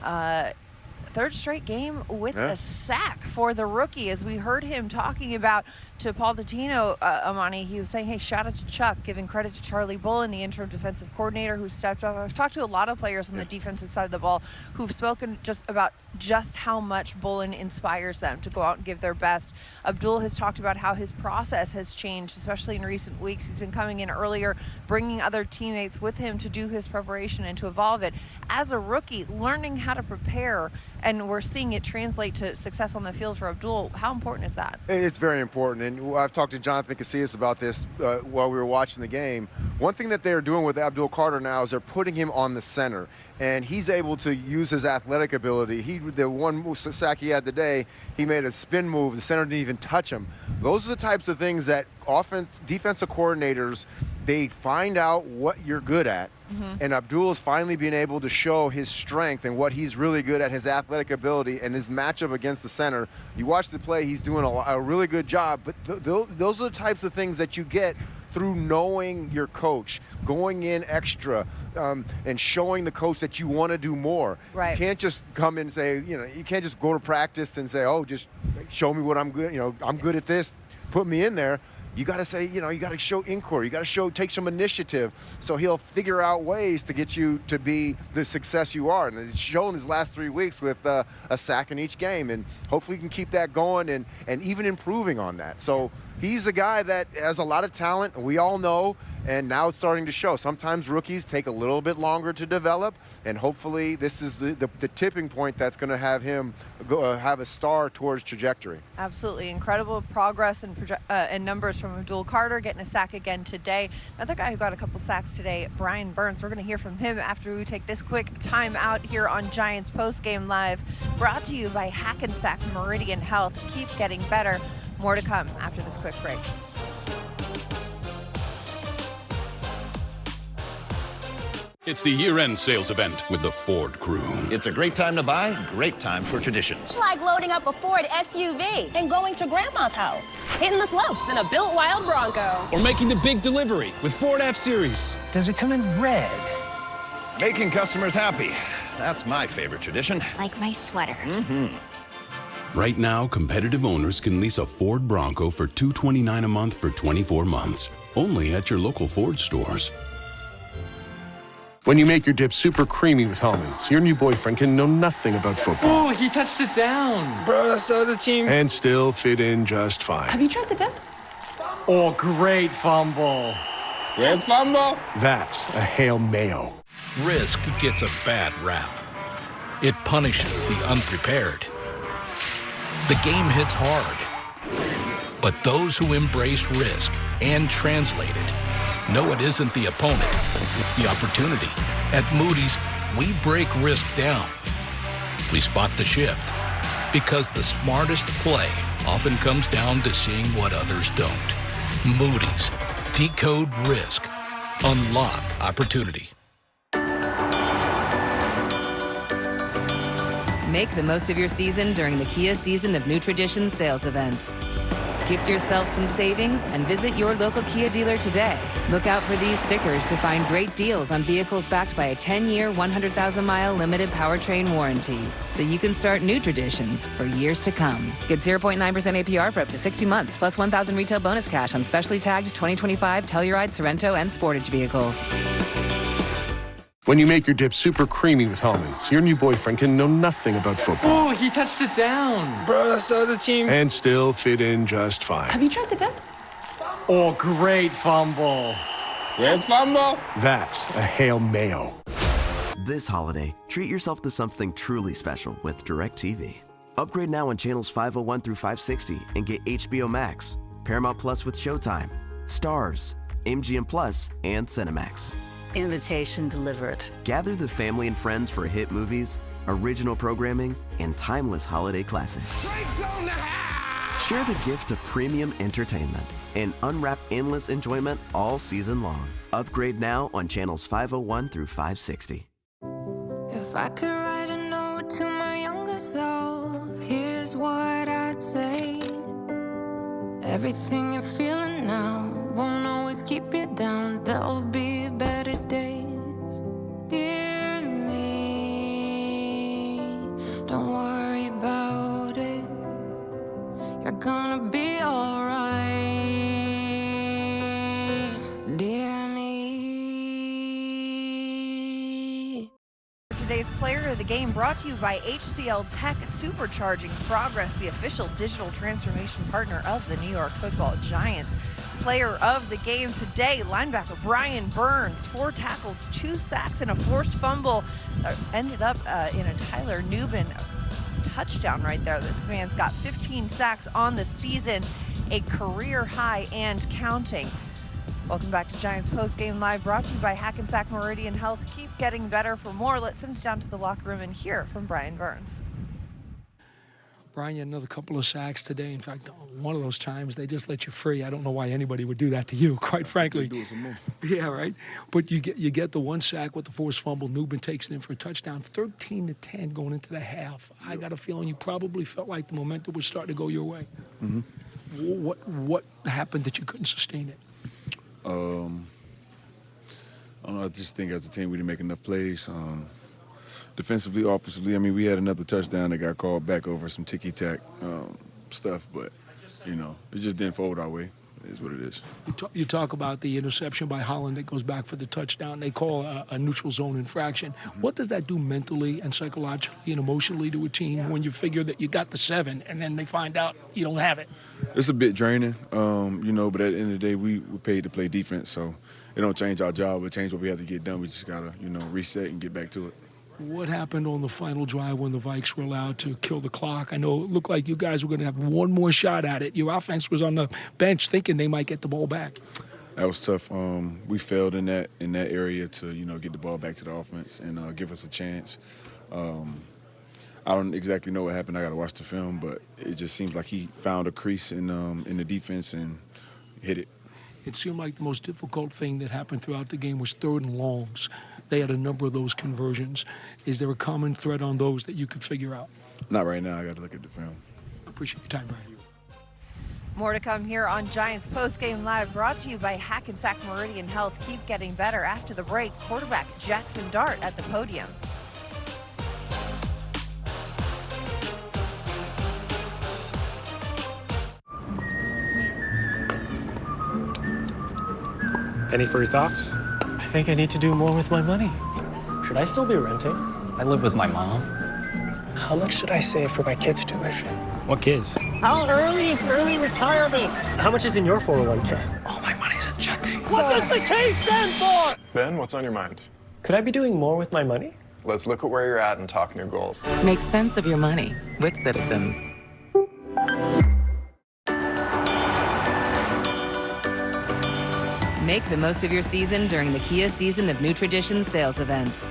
Speaker 1: Third straight game with a sack for the rookie. As we heard him talking about to Paul Dottino, Amani, he was saying, hey, shout out to Chuck, giving credit to Charlie Bullen, the interim defensive coordinator who stepped up. I've talked to a lot of players on the defensive side of the ball who've spoken just about just how much Bullen inspires them to go out and give their best. Abdul has talked about how his process has changed, especially in recent weeks. He's been coming in earlier, bringing other teammates with him to do his preparation and to evolve it. As a rookie, learning how to prepare and we're seeing it translate to success on the field for Abdul. How important is that?
Speaker 2: It's very important, and I've talked to Jonathan Casillas about this while we were watching the game. One thing that they're doing with Abdul Carter now is they're putting him on the center, and he's able to use his athletic ability. The one sack he had today, he made a spin move. The center didn't even touch him. Those are the types of things that defensive coordinators, they find out what you're good at. And Abdul is finally being able to show his strength and what he's really good at, his athletic ability and his matchup against the center. You watch the play, he's doing a really good job, but those are the types of things that you get through knowing your coach, going in extra, and showing the coach that you want to do more.
Speaker 1: Right.
Speaker 2: You can't just come in and say, you can't just go to practice and say, oh, just show me what I'm good, I'm good at this, put me in there. You got to say, you got to show inquiry. You got to take some initiative. So he'll figure out ways to get you to be the success you are. And he's shown his last 3 weeks with a sack in each game. And hopefully he can keep that going and even improving on that. So he's a guy that has a lot of talent, we all know, and now it's starting to show. Sometimes rookies take a little bit longer to develop, and hopefully this is the tipping point that's going to have him have a star towards trajectory.
Speaker 1: Absolutely. Incredible progress and numbers from Abdul Carter, getting a sack again today. Another guy who got a couple sacks today, Brian Burns. We're going to hear from him after we take this quick time out here on Giants Postgame Live, brought to you by Hackensack Meridian Health. Keep getting better. More to come after this quick break.
Speaker 4: It's the year-end sales event with the Ford crew.
Speaker 6: It's a great time to buy, great time for traditions.
Speaker 9: It's like loading up a Ford SUV and going to Grandma's house.
Speaker 16: Hitting the slopes in a built wild Bronco.
Speaker 11: Or making the big delivery with Ford F-Series.
Speaker 6: Does it come in red? Making customers happy. That's my favorite tradition.
Speaker 16: Like my sweater.
Speaker 4: Right now, competitive owners can lease a Ford Bronco for $229 a month for 24 months. Only at your local Ford stores.
Speaker 17: When you make your dip super creamy with almonds, your new boyfriend can know nothing about football.
Speaker 18: Oh, he touched it down.
Speaker 6: Bro, that's the other team.
Speaker 17: And still fit in just fine.
Speaker 16: Have you tried the dip?
Speaker 18: Oh, great fumble.
Speaker 6: Great fumble.
Speaker 17: That's a Hail Mayo.
Speaker 20: Risk gets a bad rap. It punishes the unprepared. The game hits hard. But those who embrace risk and translate it know it isn't the opponent, it's the opportunity. At Moody's, we break risk down. We spot the shift, because the smartest play often comes down to seeing what others don't. Moody's, decode risk, unlock opportunity.
Speaker 14: Make the most of your season during the Kia Season of New Traditions sales event. Gift yourself some savings and visit your local Kia dealer today. Look out for these stickers to find great deals on vehicles backed by a 10-year, 100,000-mile limited powertrain warranty, so you can start new traditions for years to come. Get 0.9% APR for up to 60 months, plus $1,000 retail bonus cash on specially tagged 2025 Telluride, Sorento, and Sportage vehicles.
Speaker 17: When you make your dip super creamy with almonds, your new boyfriend can know nothing about football.
Speaker 18: Oh, he touched it down.
Speaker 6: Bro, that's the other team.
Speaker 17: And still fit in just fine.
Speaker 16: Have you tried the dip?
Speaker 18: Oh, great fumble.
Speaker 6: Great fumble.
Speaker 17: That's a Hail Mayo.
Speaker 28: This holiday, treat yourself to something truly special with DirecTV. Upgrade now on channels 501 through 560 and get HBO Max, Paramount Plus with Showtime, Stars, MGM Plus, and Cinemax.
Speaker 16: Invitation delivered.
Speaker 28: Gather the family and friends for hit movies, original programming, and timeless holiday classics. Share the gift of premium entertainment and unwrap endless enjoyment all season long. Upgrade now on channels 501 through 560.
Speaker 29: If I could write a note to my younger self, here's what I'd say. Everything you're feeling now won't always keep you down. There'll be better days. Dear me, don't worry about it. You're gonna be alright. Dear me.
Speaker 1: Today's Player of the Game brought to you by HCL Tech, supercharging progress, the official digital transformation partner of the New York Football Giants. Player of the game today, linebacker Brian Burns, 4 tackles, 2 sacks, and a forced fumble. Ended up in a Tyler Nubin touchdown right there. This man's got 15 sacks on the season, a career high and counting. Welcome back to Giants Postgame Live, brought to you by Hackensack Meridian Health. Keep getting better. For more, let's send it down to the locker room and hear from Brian Burns.
Speaker 26: Brian, you had another couple of sacks today. In fact, one of those times they just let you free. I don't know why anybody would do that to you, quite frankly. Yeah, right. But you get the one sack with the forced fumble. Newman takes it in for a touchdown. 13-10 going into the half. Yep. I got a feeling you probably felt like the momentum was starting to go your way. Mm-hmm. What happened that you couldn't sustain it?
Speaker 3: I don't know. I just think as a team we didn't make enough plays. Defensively, offensively, I mean, we had another touchdown that got called back over some ticky-tack stuff, but, you know, it just didn't fold our way. It is what it is.
Speaker 26: You talk about the interception by Holland that goes back for the touchdown. They call a neutral zone infraction. Mm-hmm. What does that do mentally and psychologically and emotionally to a team when you figure that you got the 7 and then they find out you don't have it?
Speaker 3: It's a bit draining, you know, but at the end of the day, we paid to play defense, so it don't change our job. It change what we have to get done. We just got to, you know, reset and get back to it.
Speaker 26: What happened on the final drive when the Vikes were allowed to kill the clock? I know it looked like you guys were going to have one more shot at it. Your offense was on the bench thinking they might get the ball back.
Speaker 3: That was tough. We failed in that area to, you know, get the ball back to the offense and give us a chance. I don't exactly know what happened. I got to watch the film, but it just seems like he found a crease in the defense and hit it.
Speaker 26: It seemed like the most difficult thing that happened throughout the game was 3rd and longs. They had a number of those conversions. Is there a common thread on those that you could figure out?
Speaker 3: Not right now. I got to look at the film.
Speaker 26: I appreciate your time, Brian.
Speaker 1: More to come here on Giants Postgame Live, brought to you by Hackensack Meridian Health. Keep getting better. After the break, quarterback Jackson Dart at the podium.
Speaker 18: Any further thoughts?
Speaker 7: I think I need to do more with my money. Should I still be renting?
Speaker 8: I live with my mom.
Speaker 7: How much should I save for my kids' tuition?
Speaker 18: What kids?
Speaker 7: How early is early retirement? How much is in your 401k?
Speaker 8: All my money's in checking.
Speaker 7: What does the K stand for?
Speaker 10: Ben, what's on your mind?
Speaker 7: Could I be doing more with my money?
Speaker 10: Let's look at where you're at and talk new goals.
Speaker 12: Make sense of your money with Citizens.
Speaker 14: Make the most of your season during the Kia Season of New Traditions sales event.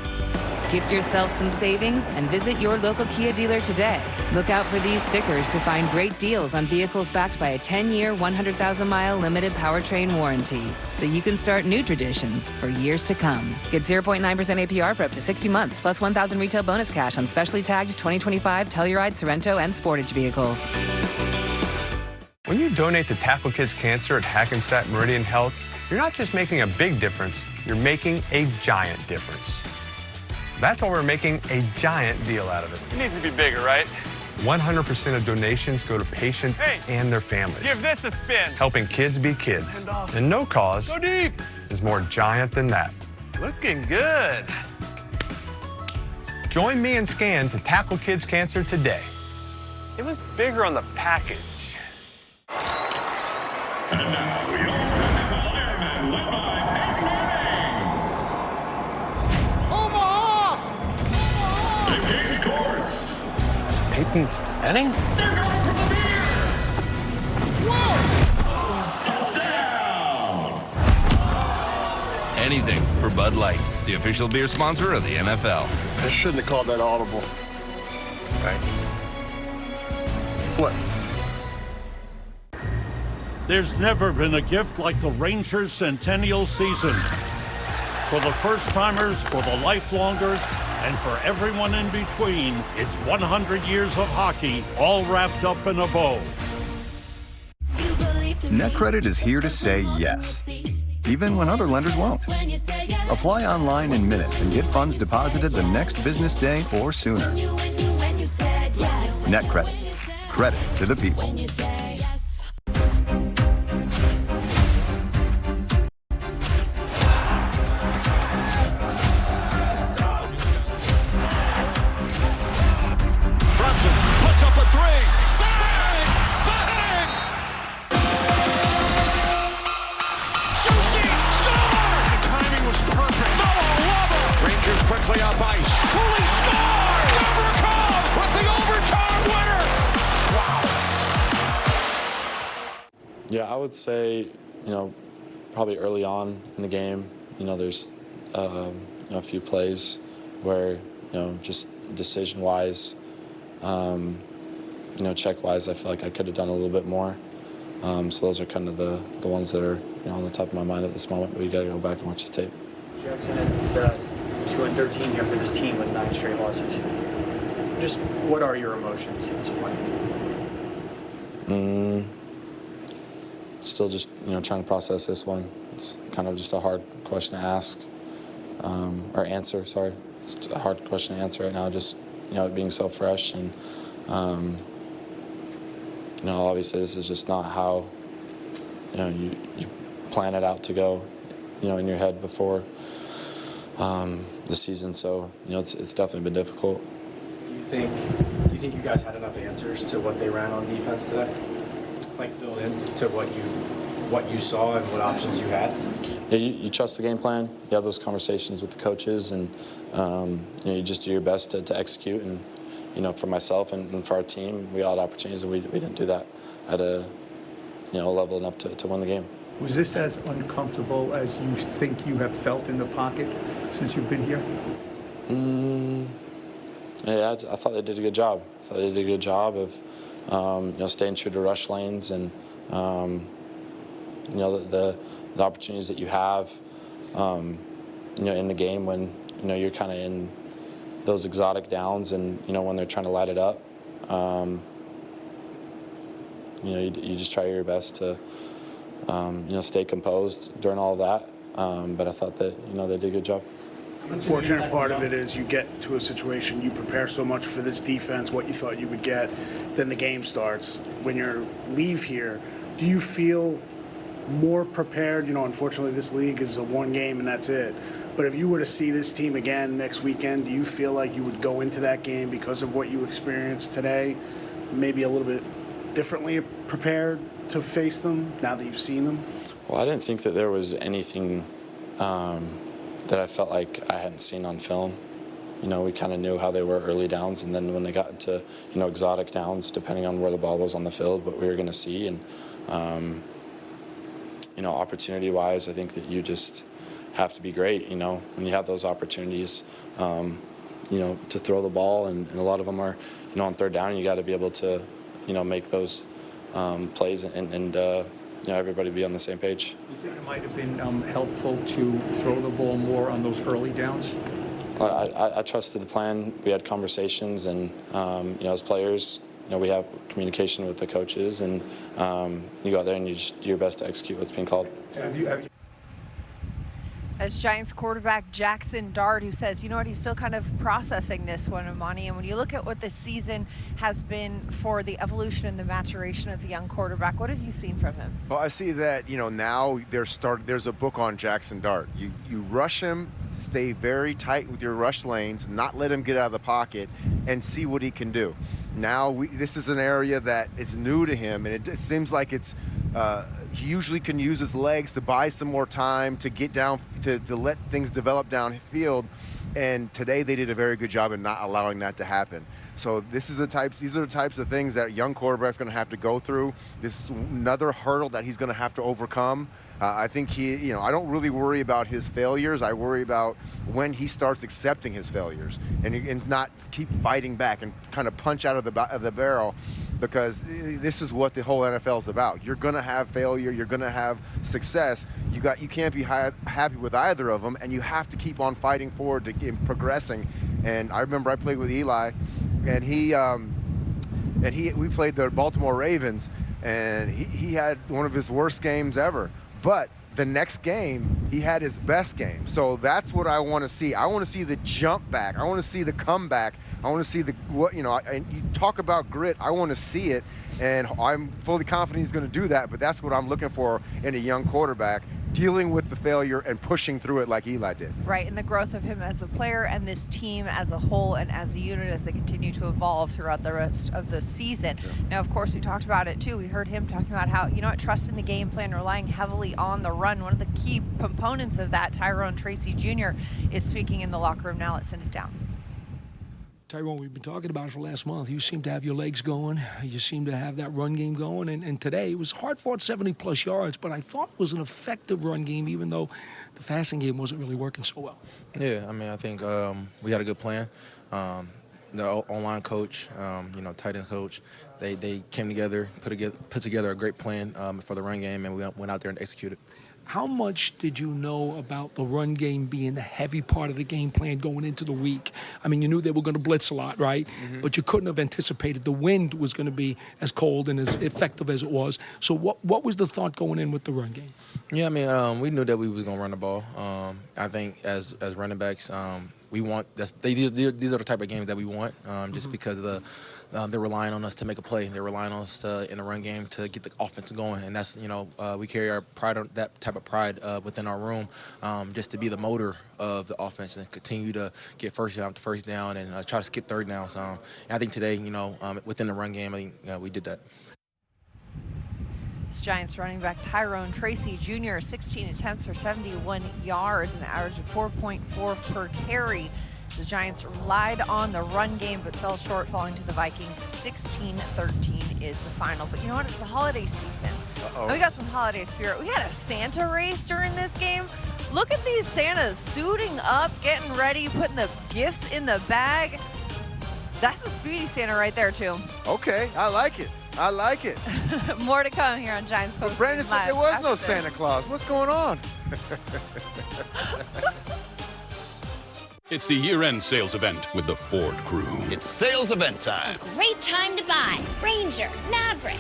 Speaker 14: Gift yourself some savings and visit your local Kia dealer today. Look out for these stickers to find great deals on vehicles backed by a 10-year, 100,000-mile limited powertrain warranty, so you can start new traditions for years to come. Get 0.9% APR for up to 60 months, plus $1,000 retail bonus cash on specially tagged 2025 Telluride, Sorrento, and Sportage vehicles.
Speaker 19: When you donate to Tackle Kids Cancer at Hackensack Meridian Health, you're not just making a big difference, you're making a giant difference. That's why we're making a giant deal out of it.
Speaker 22: It needs to be bigger, right?
Speaker 19: 100% of donations go to patients and their families.
Speaker 22: Give this a spin.
Speaker 19: Helping kids be kids. And no cause
Speaker 22: Go deep.
Speaker 19: is more giant than that.
Speaker 22: Looking good.
Speaker 19: Join me and Scan to tackle kids cancer today.
Speaker 22: It was bigger on the package.
Speaker 23: And now, your NFL Ironman, led by Peyton Manning.
Speaker 22: Omaha!
Speaker 23: They've changed course.
Speaker 19: Peyton Manning?
Speaker 23: They're going for the beer.
Speaker 22: Whoa!
Speaker 23: Touchdown!
Speaker 27: Anything for Bud Light, the official beer sponsor of the NFL.
Speaker 30: I shouldn't have called that audible.
Speaker 19: Right.
Speaker 30: What?
Speaker 31: There's never been a gift like the Rangers Centennial Season. For the first-timers, for the lifelongers, and for everyone in between, it's 100 years of hockey, all wrapped up in a bow.
Speaker 32: NetCredit is here to say yes, even when other lenders won't. Apply online in minutes and get funds deposited the next business day or sooner. NetCredit. Credit to the people.
Speaker 31: Quickly up ice. Cooley scores! Never come with the overtime
Speaker 2: Yeah, I would say, probably early on in the game, there's a few plays where, just decision-wise, check-wise, I feel like I could have done a little bit more. So those are kind of the ones that are on the top of my mind at this moment, but you got to go back and watch the tape.
Speaker 4: Jackson at 2-13 here for this team with 9 straight losses. Just what are your emotions at this point?
Speaker 2: Still just trying to process this one. It's kind of just a hard question to ask or answer. Sorry, it's a hard question to answer right now. Just it being so fresh and obviously this is just not how you plan it out to go in your head before the season. So it's definitely been difficult.
Speaker 4: Do you think you guys had enough answers to what they ran on defense today? Like build into what you saw and what options you had?
Speaker 2: Yeah, you trust the game plan. You have those conversations with the coaches, and you just do your best to execute. And for myself and for our team, we all had opportunities, and we didn't do that at a level enough to win the game.
Speaker 5: Was this as uncomfortable as you think you have felt in the pocket since you've been here?
Speaker 2: Yeah, I thought they did a good job. I thought they did a good job of staying true to rush lanes and the opportunities that you have in the game when you're kind of in those exotic downs and when they're trying to light it up. You just try your best to stay composed during all of that. But I thought that they did a good job.
Speaker 6: Unfortunate part of it is you get to a situation, you prepare so much for this defense, what you thought you would get, then the game starts. When you leave here, do you feel more prepared? Unfortunately, this league is a one game and that's it. But if you were to see this team again next weekend, do you feel like you would go into that game because of what you experienced today, maybe a little bit differently prepared to face them now that you've seen them?
Speaker 2: Well, I didn't think that there was anything that I felt like I hadn't seen on film. We kind of knew how they were early downs, and then when they got into exotic downs, depending on where the ball was on the field, what we were going to see. And opportunity-wise, I think that you just have to be great. When you have those opportunities, to throw the ball, and a lot of them are on third down. You got to be able to make those plays and everybody be on the same page.
Speaker 5: Do you think it might have been helpful to throw the ball more on those early downs?
Speaker 2: I trusted the plan. We had conversations, and as players, we have communication with the coaches, and you go out there and you just do your best to execute what's being called.
Speaker 1: As Giants quarterback Jackson Dart, who says, he's still kind of processing this one, Amani. And when you look at what this season has been for the evolution and the maturation of the young quarterback, what have you seen from him?
Speaker 9: Well, I see that, now there's a book on Jackson Dart. You rush him, stay very tight with your rush lanes, not let him get out of the pocket, and see what he can do. Now, this is an area that is new to him, and it seems like it's he usually can use his legs to buy some more time, to get down, to let things develop downfield. And today they did a very good job in not allowing that to happen. So these are the types of things that a young quarterback's going to have to go through. This is another hurdle that he's going to have to overcome. I think I don't really worry about his failures. I worry about when he starts accepting his failures and not keep fighting back and kind of punch out of the barrel, because this is what the whole NFL is about. You're going to have failure. You're going to have success. You can't be happy with either of them, and you have to keep on fighting forward to keep progressing. And I remember I played with Eli, and we played the Baltimore Ravens, and he had one of his worst games ever. But the next game, he had his best game. So that's what I want to see. I want to see the jump back. I want to see the comeback. I want to see and you talk about grit. I want to see it, and I'm fully confident he's going to do that. But that's what I'm looking for in a young quarterback, dealing with the failure and pushing through it like Eli did.
Speaker 1: Right, and the growth of him as a player and this team as a whole and as a unit as they continue to evolve throughout the rest of the season. Yeah. Now, of course, we talked about it too. We heard him talking about how, trusting the game plan, relying heavily on the run. One of the key components of that, Tyrone Tracy Jr., is speaking in the locker room now. Let's send it down.
Speaker 26: Tyrone, we've been talking about it for the last month. You seem to have your legs going. You seem to have that run game going. And today it was hard fought 70-plus yards, but I thought it was an effective run game, even though the passing game wasn't really working so well.
Speaker 3: Yeah, I mean, I think we had a good plan. The online coach, tight end coach, they came together, put together a great plan for the run game, and we went out there and executed.
Speaker 26: How much did you know about the run game being the heavy part of the game plan going into the week? I mean, you knew they were going to blitz a lot, right? Mm-hmm. But you couldn't have anticipated the wind was going to be as cold and as effective as it was. So what was the thought going in with the run game?
Speaker 3: Yeah, I mean, we knew that we was going to run the ball. I think as running backs, we want these are the type of games that we want, just because of they're relying on us to make a play. They're relying on us in the run game to get the offense going, and that's we carry our pride, on that type of pride within our room, just to be the motor of the offense and continue to get first down to first down and try to skip third down. So and I think today, within the run game, I think we did that.
Speaker 1: This Giants running back Tyrone Tracy Jr. 16 attempts for 71 yards, an average of 4.4 per carry. The Giants relied on the run game but fell short, falling to the Vikings. 16-13 is the final. But you know what? It's the holiday season. And we got some holiday spirit. We had a Santa race during this game. Look at these Santas suiting up, getting ready, putting the gifts in the bag. That's a speedy Santa right there, too.
Speaker 9: Okay, I like it. I like it.
Speaker 1: More to come here on Giants Postgame.
Speaker 9: Brandon said there was no Santa Claus. What's going on?
Speaker 23: It's the year-end sales event with the Ford crew.
Speaker 11: It's sales event time.
Speaker 13: A great time to buy Ranger, Maverick.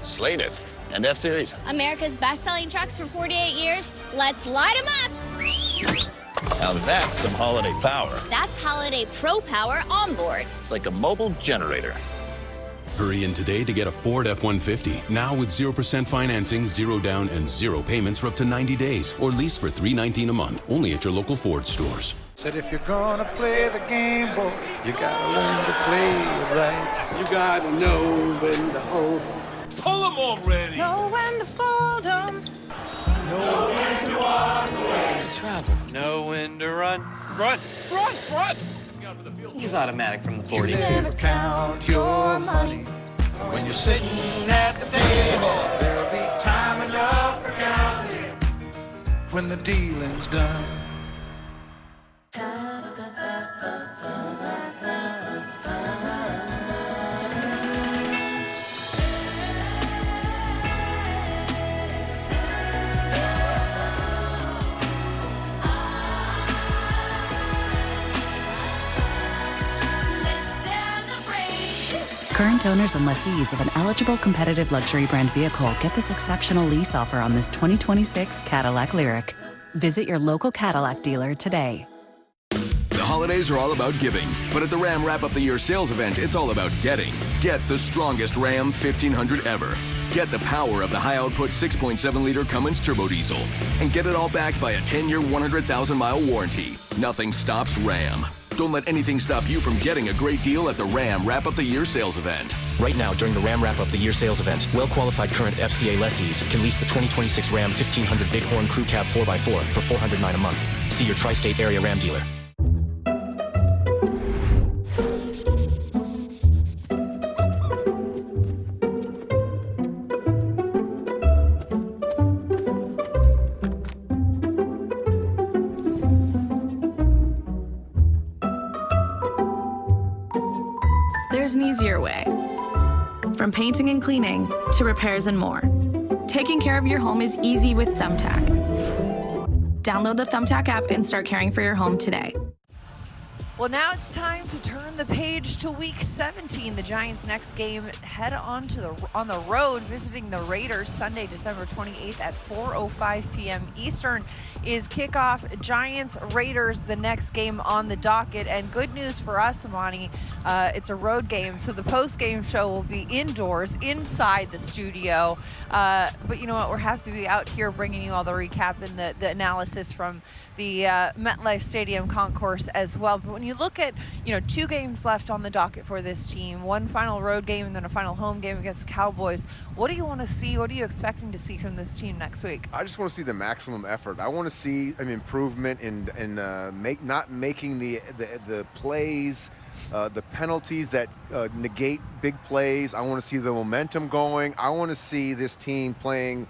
Speaker 11: Slated. And F-Series.
Speaker 13: America's best-selling trucks for 48 years. Let's light them up.
Speaker 11: Now that's some holiday power.
Speaker 13: That's Holiday Pro Power onboard.
Speaker 11: It's like a mobile generator.
Speaker 23: Hurry in today to get a Ford F-150. Now with 0% financing, 0 down, and 0 payments for up to 90 days. Or lease for $319 a month. Only at your local Ford stores.
Speaker 15: Said if you're gonna play the game, boy, you gotta learn to play it right.
Speaker 16: You gotta know when to hold 'em. Pull 'em already.
Speaker 17: Know when to fold 'em.
Speaker 16: Know when to walk away.
Speaker 17: Travel.
Speaker 20: Know when to run. Run, run, run!
Speaker 17: He's automatic from the 40.
Speaker 15: You never count your money when you're sitting at the table. There'll be time enough for counting when the dealing's done.
Speaker 21: Current owners and lessees of an eligible competitive luxury brand vehicle get this exceptional lease offer on this 2026 Cadillac Lyriq. Visit your local Cadillac dealer today.
Speaker 24: The holidays are all about giving, but at the Ram Wrap Up the Year sales event, it's all about getting. Get the strongest Ram 1500 ever. Get the power of the high-output 6.7-liter Cummins turbo diesel. And get it all backed by a 10-year, 100,000-mile warranty. Nothing stops Ram. Don't let anything stop you from getting a great deal at the Ram Wrap Up the Year sales event.
Speaker 25: Right now, during the Ram Wrap Up the Year sales event, well-qualified current FCA lessees can lease the 2026 Ram 1500 Bighorn Crew Cab 4x4 for $409 a month. See your tri-state area Ram dealer.
Speaker 28: There's an easier way. From painting and cleaning to repairs and more. Taking care of your home is easy with Thumbtack. Download the Thumbtack app and start caring for your home today.
Speaker 1: Well, now it's time to turn the page to Week 17. The Giants' next game head on the road, visiting the Raiders Sunday, December 28th at 4:05 p.m. Eastern is kickoff. Giants-Raiders, the next game on the docket. And good news for us, Amani, it's a road game, so the post-game show will be indoors, inside the studio. But you know what? We're happy to be out here bringing you all the recap and the analysis from the MetLife Stadium concourse as well. But when you look at, 2 games left on the docket for this team, one final road game and then a final home game against the Cowboys, what do you want to see? What are you expecting to see from this team next week?
Speaker 9: I just want to see the maximum effort. I want to see an improvement in not making the plays, the penalties that negate big plays. I want to see the momentum going. I want to see this team playing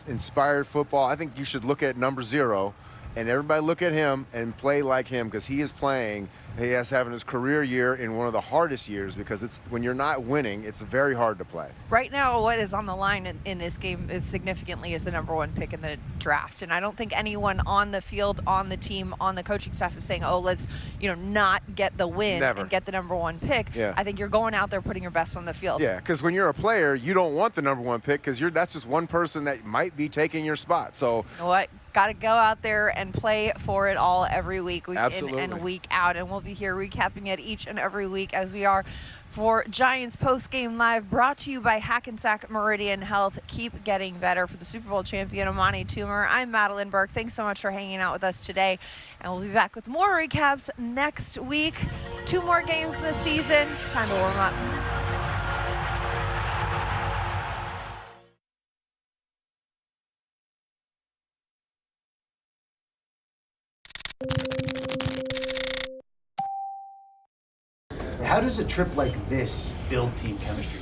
Speaker 9: inspired football. I think you should look at number 0, and everybody look at him and play like him, because he is playing. He is having his career year in one of the hardest years, because it's when you're not winning, it's very hard to play.
Speaker 1: Right now, what is on the line in this game is significantly is the number 1 pick in the draft. And I don't think anyone on the field, on the team, on the coaching staff is saying, oh, let's, not get the win and get the number 1 pick.
Speaker 9: Yeah.
Speaker 1: I think you're going out there putting your best on the field.
Speaker 9: Yeah, because when you're a player, you don't want the number 1 pick, because that's just one person that might be taking your spot. So
Speaker 1: you know what? Got to go out there and play for it all every week, week in and week out. And we'll be here recapping it each and every week, as we are for Giants Postgame Live, brought to you by Hackensack Meridian Health. Keep getting better. For the Super Bowl champion, Amani Toomer, I'm Madeline Burke. Thanks so much for hanging out with us today. And we'll be back with more recaps next week. 2 more games this season. Time to warm up.
Speaker 4: How does a trip like this build team chemistry?